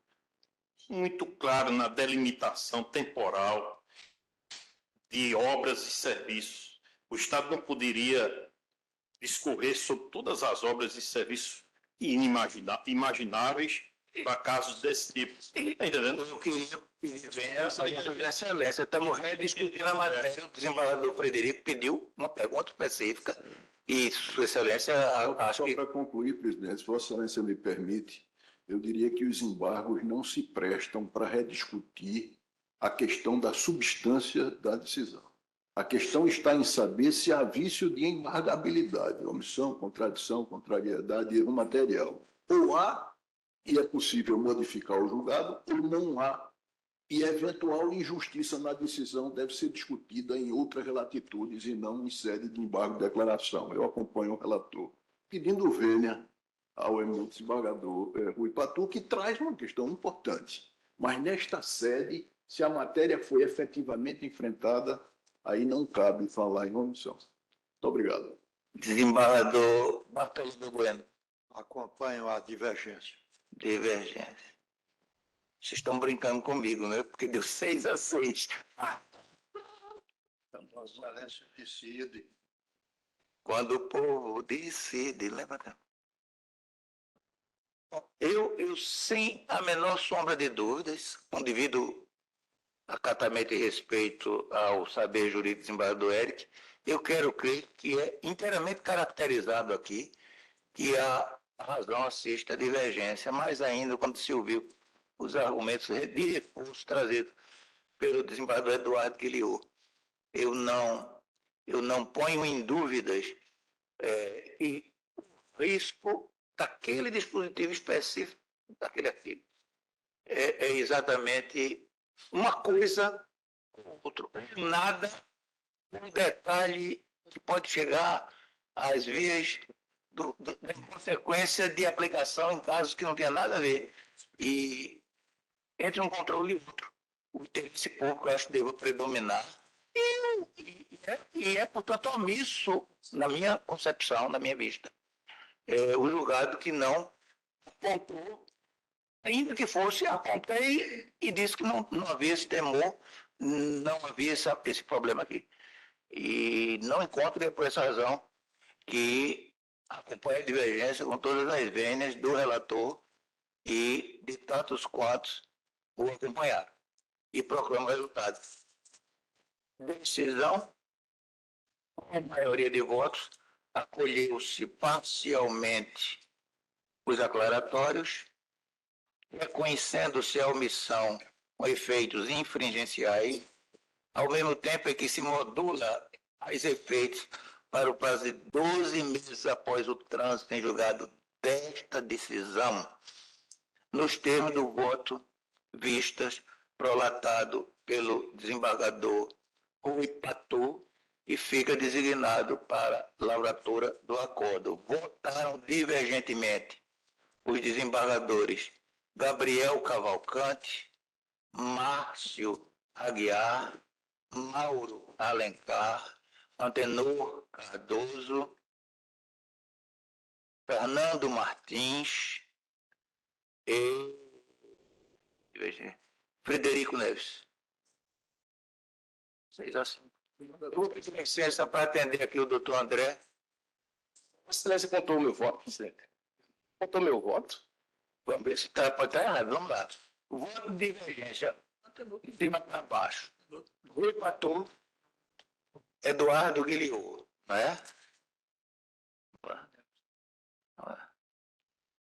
claro na delimitação temporal de obras e serviços. O Estado não poderia discorrer sobre todas as obras e serviços imagináveis para casos desse tipo. Está entendendo?
Eu queria pedir a Sua Excelência. Estamos rediscutindo a matéria. O desembargador Frederico pediu uma pergunta específica e Sua Excelência, acho
Só
que...
para concluir, presidente, se Vossa Excelência me permite, eu diria que os embargos não se prestam para rediscutir a questão da substância da decisão. A questão está em saber se há vício de embargabilidade, omissão, contradição, contrariedade, erro material. Ou há, e é possível modificar o julgado, ou não há, e eventual injustiça na decisão deve ser discutida em outras latitudes e não em sede de embargo de declaração. Eu acompanho o relator, pedindo vênia ao eminente desembargador Rui Patu, que traz uma questão importante. Mas nesta sede, se a matéria foi efetivamente enfrentada, aí não cabe falar em omissão. Muito obrigado.
Desembargador Bartolomeu Bueno.
Acompanho a divergência.
Divergência. Vocês estão brincando comigo, né? Porque deu 6-6.
Então, Vossa Excelência decide.
Quando o povo decide, lembra? Eu, sem a menor sombra de dúvidas, com devido acatamento e respeito ao saber jurídico do desembargador Eric, eu quero crer que é inteiramente caracterizado aqui que a razão assiste à divergência, mais ainda quando se ouviu os argumentos de recurso trazidos pelo desembargador Eduardo Guiot. Eu não ponho em dúvidas e risco daquele dispositivo específico, daquele artigo. É exatamente uma coisa com outra. Nada, um detalhe que pode chegar às vias da consequência de aplicação em casos que não tem nada a ver. E entre um controle e outro, o interesse público, eu acho que deve predominar. E é, portanto, omisso, na minha concepção, na minha vista, o julgado que não apontou, ainda que fosse, apontei e disse que não havia esse temor, não havia esse problema aqui. E não encontro, por essa razão, que acompanha a divergência com todas as vênias do relator e de tantos quantos o acompanharam. E proclamo o resultado. Decisão, com a maioria de votos, acolheu-se parcialmente os aclaratórios, reconhecendo-se a omissão com efeitos infringenciais, ao mesmo tempo em que se modula os efeitos para o prazo de 12 meses após o trânsito em julgado desta decisão, nos termos do voto vistas prolatado pelo desembargador Rui Patu e fica designado para lavratura do acordo. Votaram divergentemente os desembargadores Gabriel Cavalcante, Márcio Aguiar, Mauro Alencar, Antenor Cardoso, Fernando Martins e Frederico Neves. 6-5. Eu vou pedir licença para atender aqui o doutor André.
Excelência contou o meu voto, presidente. Contou meu voto.
Vamos ver se pode estar errado. Vamos lá. O voto de divergência, de cima para baixo. Rui Patum, Eduardo Guilherme, não é?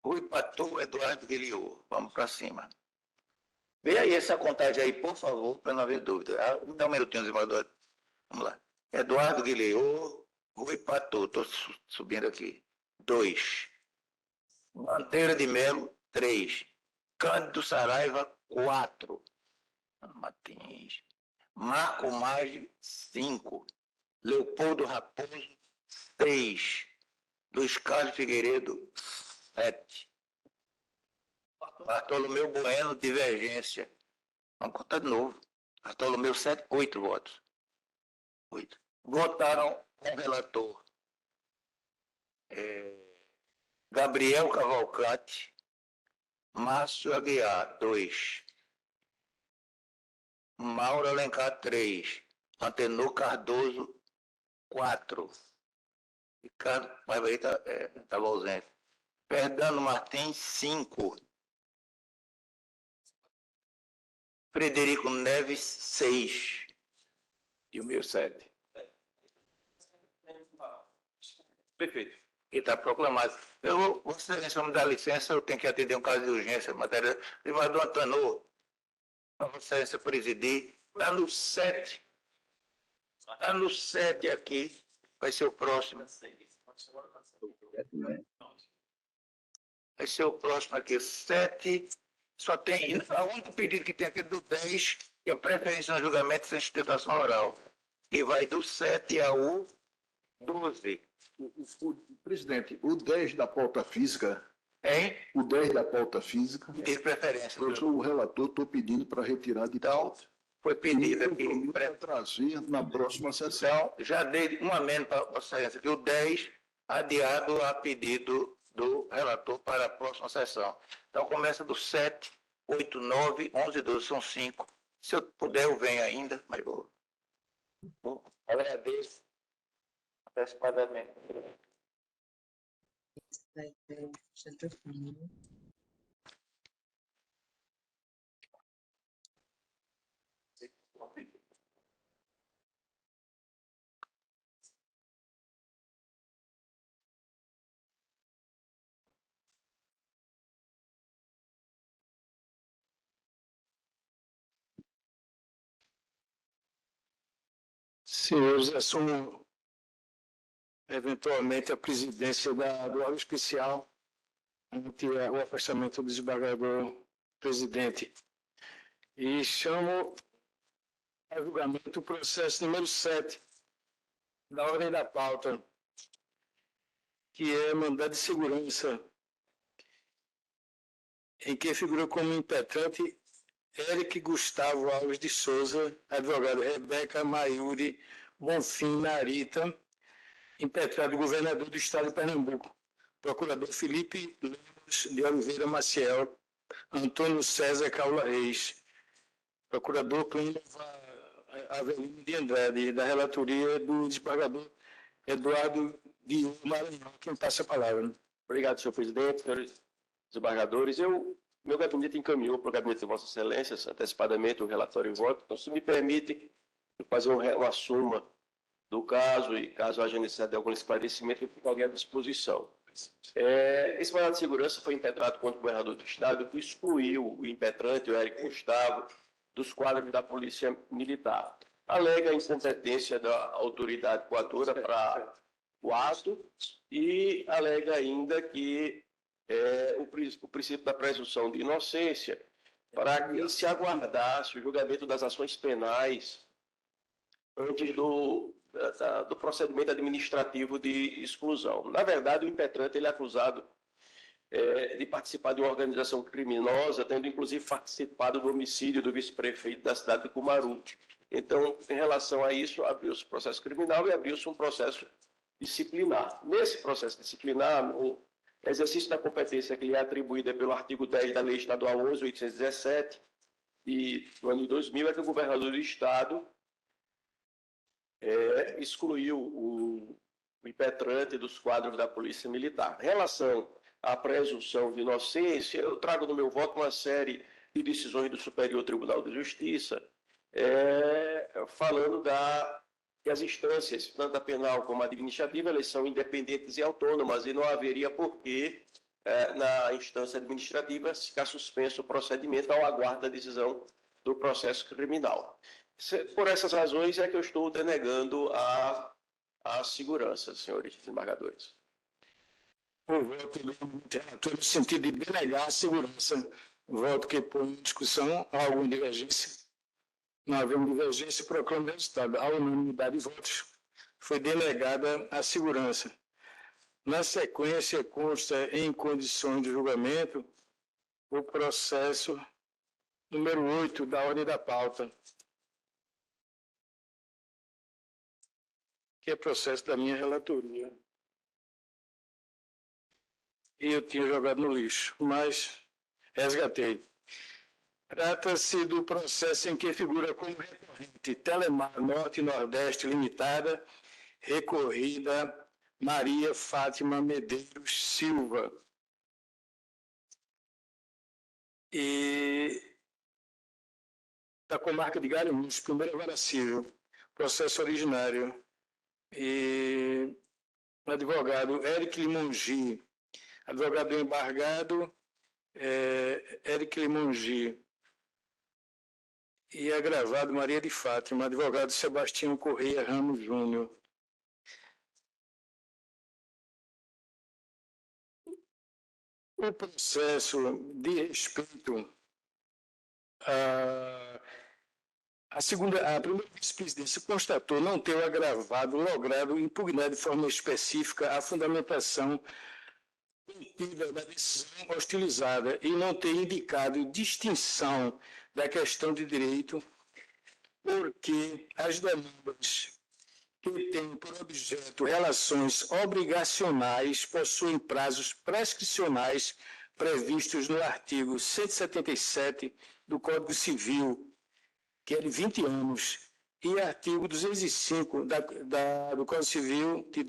Rui Patum, Eduardo Guilherme. Vamos para cima. Vê aí essa contagem aí, por favor, para não haver dúvida. Dá um minutinho, desembargador. Vamos lá. Eduardo Guilherme, Rui Patum, estou subindo aqui. 2. Bandeira de Melo, 3. Cândido Saraiva, 4. Martins. Marco Maggi, 5. Leopoldo Raposo, 6. Luiz Carlos Figueiredo, 7. Bartolomeu Bueno, divergência. Vamos contar de novo. Bartolomeu, 7, 8 votos. 8. Votaram com o relator. Gabriel Cavalcante, Márcio Aguiar, 2. Mauro Alencar, 3. Antenor Cardoso, 4. Ricardo Paiva aí estava ausente. Fernando Martins, 5. Frederico Neves, 6.
E o meu 7.
Perfeito. E está proclamado. Vossa Excelência, vamos dar licença, eu tenho que atender um caso de urgência, matéria. Privador Antenor, Vossa Excelência presidir, está no 7. Está no 7 aqui, vai ser o próximo. Vai ser o próximo aqui, 7. Só tem, o único pedido que tem aqui é do 10, que é preferência no julgamento sem sustentação oral. E vai do 7 ao 12.
Presidente, o 10 da pauta física.
Hein?
O 10 da pauta física.
De preferência.
Eu sou o relator, estou pedindo para retirar de pauta.
Foi pedido aqui.
Para trazer na próxima sessão.
Então, já dei um amendo para Vossa Excelência, que o 10 adiado a pedido do relator para a próxima sessão. Então, começa do 7, 8, 9, 11, 12, são 5. Se eu puder, eu venho ainda, mas vou. Agradeço antecipadamente.
Senhores, assumo eventualmente a presidência do órgão especial ante o afastamento do desembargador presidente. E chamo a julgamento o processo número 7 da ordem da pauta, que é mandado de segurança, em que figura como impetrante Eric Gustavo Alves de Souza, advogado Rebeca Maiuri Bonfim Narita, impetrado governador do estado de Pernambuco, procurador Felipe Lemos de Oliveira Maciel, Antônio César Caula Reis, procurador Clínio Avelino de Andrade, da relatoria do desembargador Eduardo Guilherme Maranhão, quem passa a palavra.
Obrigado, senhor presidente, senhores desembargadores. Meu gabinete encaminhou para o gabinete de Vossa Excelência antecipadamente o relatório e voto. Então, se me permite, fazer uma soma do caso e, caso haja necessidade de algum esclarecimento, eu fico à disposição. Esse mandado de segurança foi impetrado contra o governador do estado, que excluiu o impetrante, o Eric Gustavo, dos quadros da Polícia Militar. Alega a incompetência da autoridade coatora para o ato e alega ainda que o princípio da presunção de inocência para que se aguardasse o julgamento das ações penais antes do procedimento administrativo de exclusão. Na verdade, o impetrante ele é acusado de participar de uma organização criminosa, tendo inclusive participado do homicídio do vice-prefeito da cidade de Cumaru. Então, em relação a isso, abriu-se um processo criminal e abriu-se um processo disciplinar. Nesse processo disciplinar, o exercício da competência que lhe é atribuída pelo artigo 10 da Lei Estadual 11.817 do ano de 2000 é que o governador do estado excluiu o impetrante dos quadros da Polícia Militar. Em relação à presunção de inocência, eu trago no meu voto uma série de decisões do Superior Tribunal de Justiça, falando que as instâncias, tanto a penal como a administrativa, elas são independentes e autônomas, e não haveria porquê, na instância administrativa, ficar suspenso o procedimento ao aguardo da decisão do processo criminal. Por essas razões é que eu estou denegando a segurança, senhores desembargadores.
O voto do relator no sentido de denegar a segurança, voto que põe em discussão alguma divergência. Não havendo divergência, proclamo o resultado. A unanimidade de votos foi denegada a segurança. Na sequência, consta em condições de julgamento o processo número 8 da ordem da pauta, que é processo da minha relatoria. E eu tinha jogado no lixo, mas resgatei. Trata-se do processo em que figura como recorrente Telemar Norte e Nordeste Limitada, recorrida Maria Fátima Medeiros Silva. E da comarca de Garanhuns, primeira vara civil, processo originário. E o advogado Eric Limongi, advogado embargado Eric Limongi, e agravado Maria de Fátima, advogado Sebastião Correia Ramos Júnior. O processo de respeito a primeira vice-presidência constatou não ter logrado impugnar de forma específica a fundamentação da decisão hostilizada e não ter indicado distinção da questão de direito, porque as demandas que têm por objeto relações obrigacionais possuem prazos prescricionais previstos no artigo 177 do Código Civil, que é de 20 anos, e artigo 205 do Código Civil de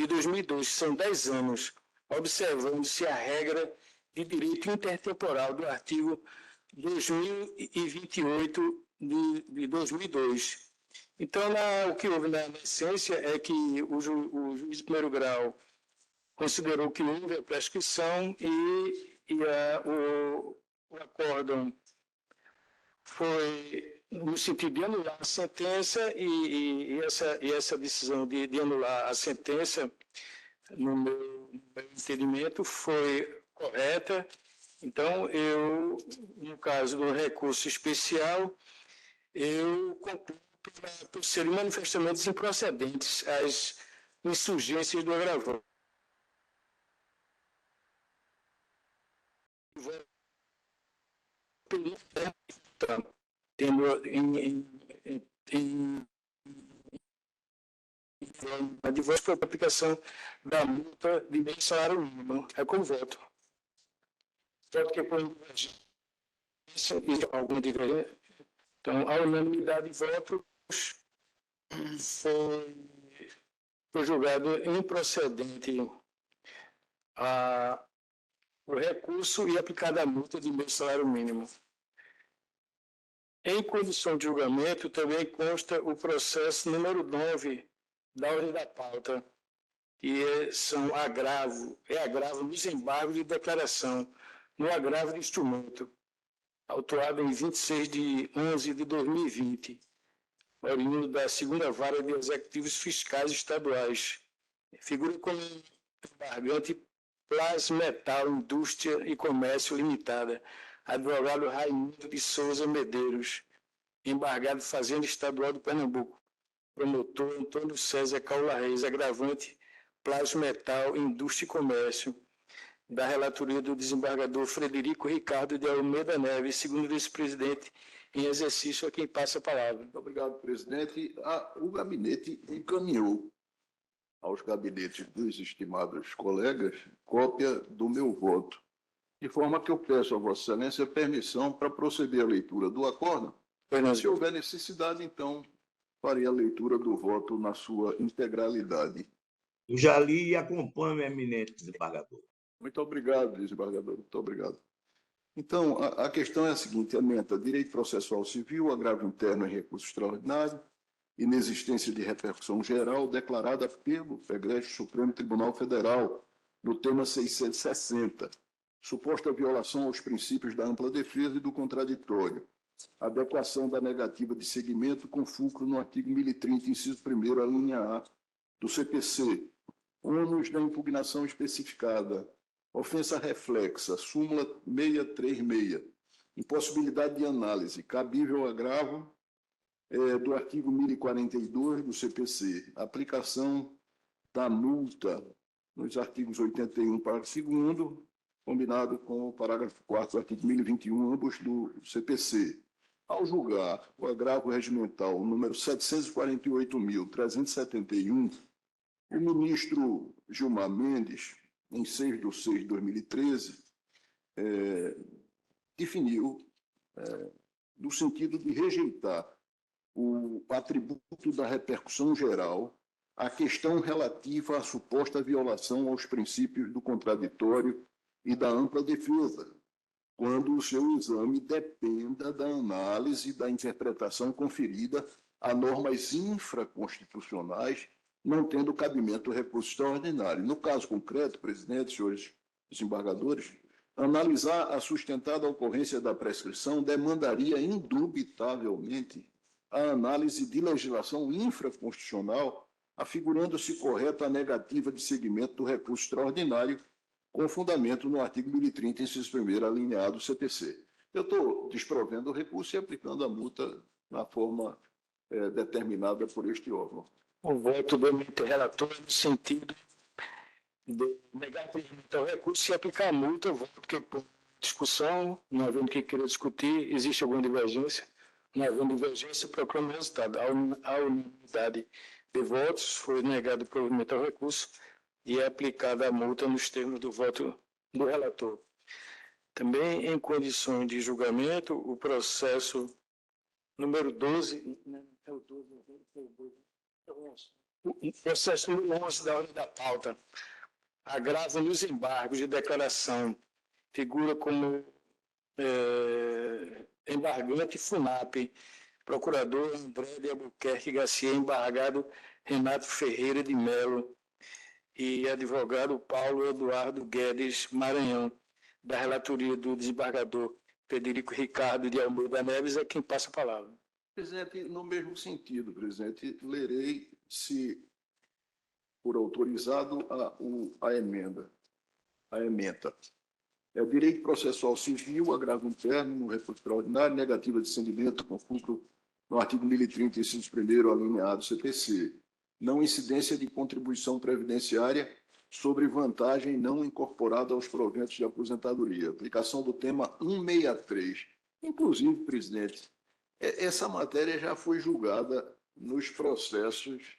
2002, são 10 anos, observando-se a regra de direito intertemporal do artigo 2028 de 2002. Então, o que houve na essência é que o juiz de primeiro grau considerou que houve a prescrição e o acórdão foi no sentido de anular a sentença e essa decisão de anular a sentença, no meu entendimento, foi correta. Então, no caso do recurso especial, eu concluo por serem manifestamente improcedentes as insurgências do agravante. Tendo a divórcio por aplicação da multa de meio salário mínimo. É como voto. Voto que põe alguma diferença. Então, a unanimidade de votos foi julgado improcedente o recurso e aplicada a multa de meio salário mínimo. Em condição de julgamento, também consta o processo número 9 da ordem da pauta, que são agravo nos embargos de declaração, no agravo de instrumento, autuado em 26 de 11 de 2020, oriundo da segunda vara de executivos fiscais estaduais. Figura como embargante Plasmetal Indústria e Comércio Limitada, advogado Raimundo de Souza Medeiros, embargado Fazenda Estadual do Pernambuco, promotor Antônio César Caula Reis, agravante Plasmetal Indústria e Comércio, da relatoria do desembargador Frederico Ricardo de Almeida Neves, segundo vice-presidente em exercício, a quem passa a palavra.
Muito obrigado, presidente. O gabinete encaminhou aos gabinetes dos estimados colegas cópia do meu voto, de forma que eu peço a Vossa Excelência permissão para proceder à leitura do acórdão. Se houver necessidade, então, farei a leitura do voto na sua integralidade.
Eu já li e acompanho, eminente desembargador.
Muito obrigado, desembargador. Muito obrigado. Então, a questão é a seguinte: ementa direito processual civil, agravo interno em recurso extraordinário, inexistência de repercussão geral declarada pelo Egrégio Supremo Tribunal Federal, no tema 660, suposta violação aos princípios da ampla defesa e do contraditório, adequação da negativa de seguimento com fulcro no artigo 1030, inciso 1º, a linha A do CPC, ônus da impugnação especificada, ofensa reflexa, súmula 636, impossibilidade de análise, cabível agravo do artigo 1042 do CPC, aplicação da multa nos artigos 81, parágrafo 2º, combinado com o parágrafo 4º do artigo 1021, ambos do CPC. Ao julgar o agravo regimental número 748.371, o ministro Gilmar Mendes, em 6/6/2013, definiu no sentido de rejeitar o atributo da repercussão geral a questão relativa à suposta violação aos princípios do contraditório e da ampla defesa, quando o seu exame dependa da análise da interpretação conferida a normas infraconstitucionais, não tendo cabimento recurso extraordinário. No caso concreto, presidente, senhores desembargadores, analisar a sustentada ocorrência da prescrição demandaria indubitavelmente a análise de legislação infraconstitucional, afigurando-se correta a negativa de seguimento do recurso extraordinário, com fundamento no artigo 1030, inciso 1º, alineado CPC. Eu estou desprovendo o recurso e aplicando a multa na forma determinada por este órgão.
O voto do eminente relator no sentido de negar o recurso e aplicar a multa, voto que por discussão, não havendo que queira discutir, existe alguma divergência? Não havendo divergência, proclama o resultado. A unanimidade de votos foi negado provimento ao recurso e é aplicada a multa nos termos do voto do relator. Também, em condições de julgamento, o processo número 12, o processo número 11 da ordem da pauta, agravo nos embargos de declaração, figura como embargante FUNAP, procurador André de Albuquerque Garcia, embargado Renato Ferreira de Melo e advogado Paulo Eduardo Guedes Maranhão, da relatoria do desembargador Federico Ricardo de Almeida Neves, é quem passa a palavra.
Presidente, no mesmo sentido, presidente, lerei, se for autorizado, a emenda. Direito processual civil, agravo interno, no recurso extraordinário, negativa de discernimento com fulcro no artigo 1030, inciso 1º, alineado CPC. Não incidência de contribuição previdenciária sobre vantagem não incorporada aos proventos de aposentadoria. Aplicação do tema 163. Inclusive, presidente, essa matéria já foi julgada nos processos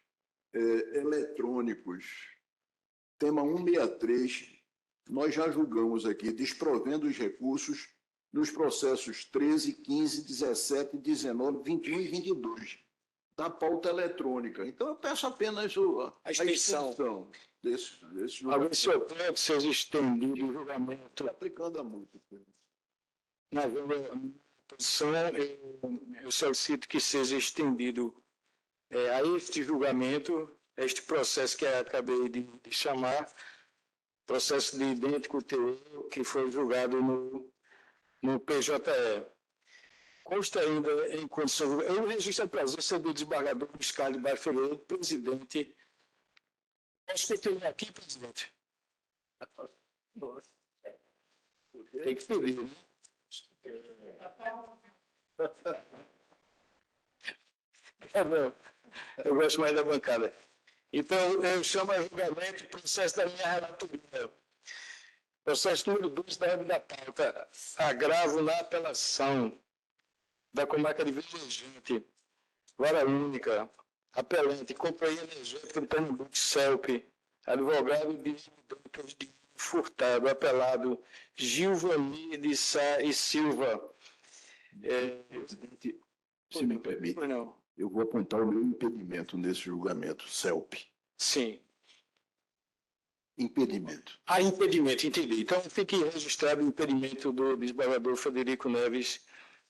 eletrônicos. Tema 163, nós já julgamos aqui, desprovendo os recursos nos processos 13, 15, 17, 19, 21 e 22, da pauta eletrônica. Então, eu peço apenas a extensão desse julgamento.
Agora, senhor, pode ser estendido o julgamento.
Aplicando a multa.
Na posição, eu solicito que seja estendido a este julgamento, a este processo que eu acabei de chamar, processo de idêntico teor que foi julgado no PJE. Consta ainda em condição... Eu registro a presença do desembargador Luiz Carlos Barfelê, presidente. Posso continuar aqui, presidente? Tem que pedir, né? Não, eu gosto mais da bancada. Então, eu chamo a julgamento o processo da minha relatoria. Processo número 2 da ordem da pauta. Agravo na apelação da comarca de Vigilante, vara única, apelante, Companhia Energética de Pernambuco, CELP, advogado de Furtado, apelado Gilvanir de Sá e Silva.
Presidente, se me permite.
Não.
Eu vou apontar o meu impedimento nesse julgamento, CELP.
Sim.
Impedimento.
Há impedimento, entendi. Então, fique registrado o impedimento do desembargador Frederico Neves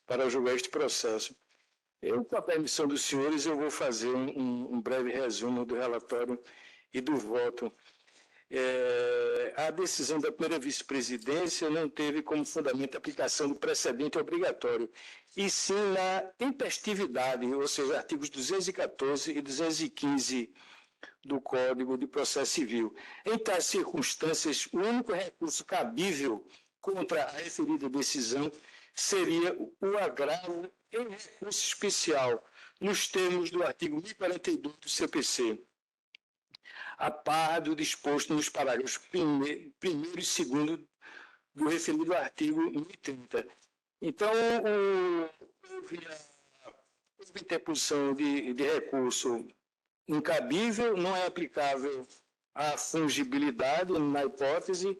para julgar este processo. Eu, com a permissão dos senhores, eu vou fazer um breve resumo do relatório e do voto. A decisão da primeira vice-presidência não teve como fundamento a aplicação do precedente obrigatório, e sim na tempestividade, ou seja, artigos 214 e 215 do Código de Processo Civil. Em tais circunstâncias, o único recurso cabível contra a referida decisão seria o agravo em recurso especial, nos termos do artigo 1042 do CPC, a par do disposto nos parágrafos 1º e 2º do referido artigo 1030. Então, houve interposição de recurso incabível, não é aplicável a fungibilidade na hipótese,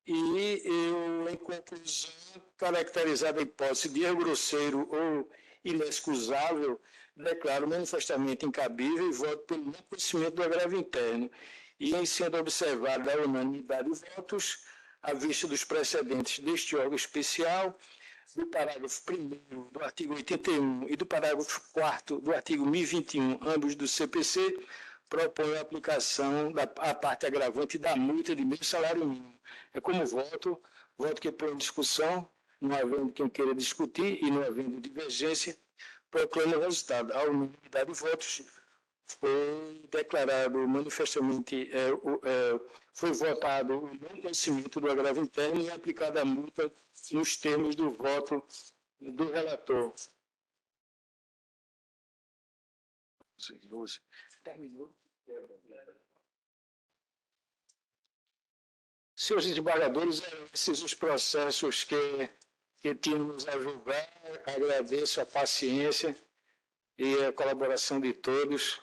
e eu, em conclusão, caracterizada a hipótese de erro grosseiro ou inexcusável, declaro manifestamente incabível e voto pelo não conhecimento do agravo interno. E, em sendo observada a unanimidade de votos, à vista dos precedentes deste órgão especial, do parágrafo 1º do artigo 81 e do parágrafo 4º do artigo 1021, ambos do CPC, propõe a aplicação da parte agravante da multa de meio salário mínimo. É como voto que põe em discussão, não havendo quem queira discutir e não havendo divergência, proclama o resultado. A unanimidade de votos foi declarado manifestamente, foi votado o não conhecimento do agravo interno e aplicada a multa nos termos do voto do relator. Terminou. Senhores desembargadores, esses os processos que tínhamos a julgar. Agradeço a paciência e a colaboração de todos.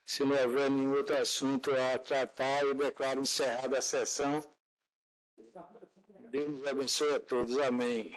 Se não houver nenhum outro assunto a tratar, eu declaro encerrada a sessão. Deus nos abençoe a todos. Amém.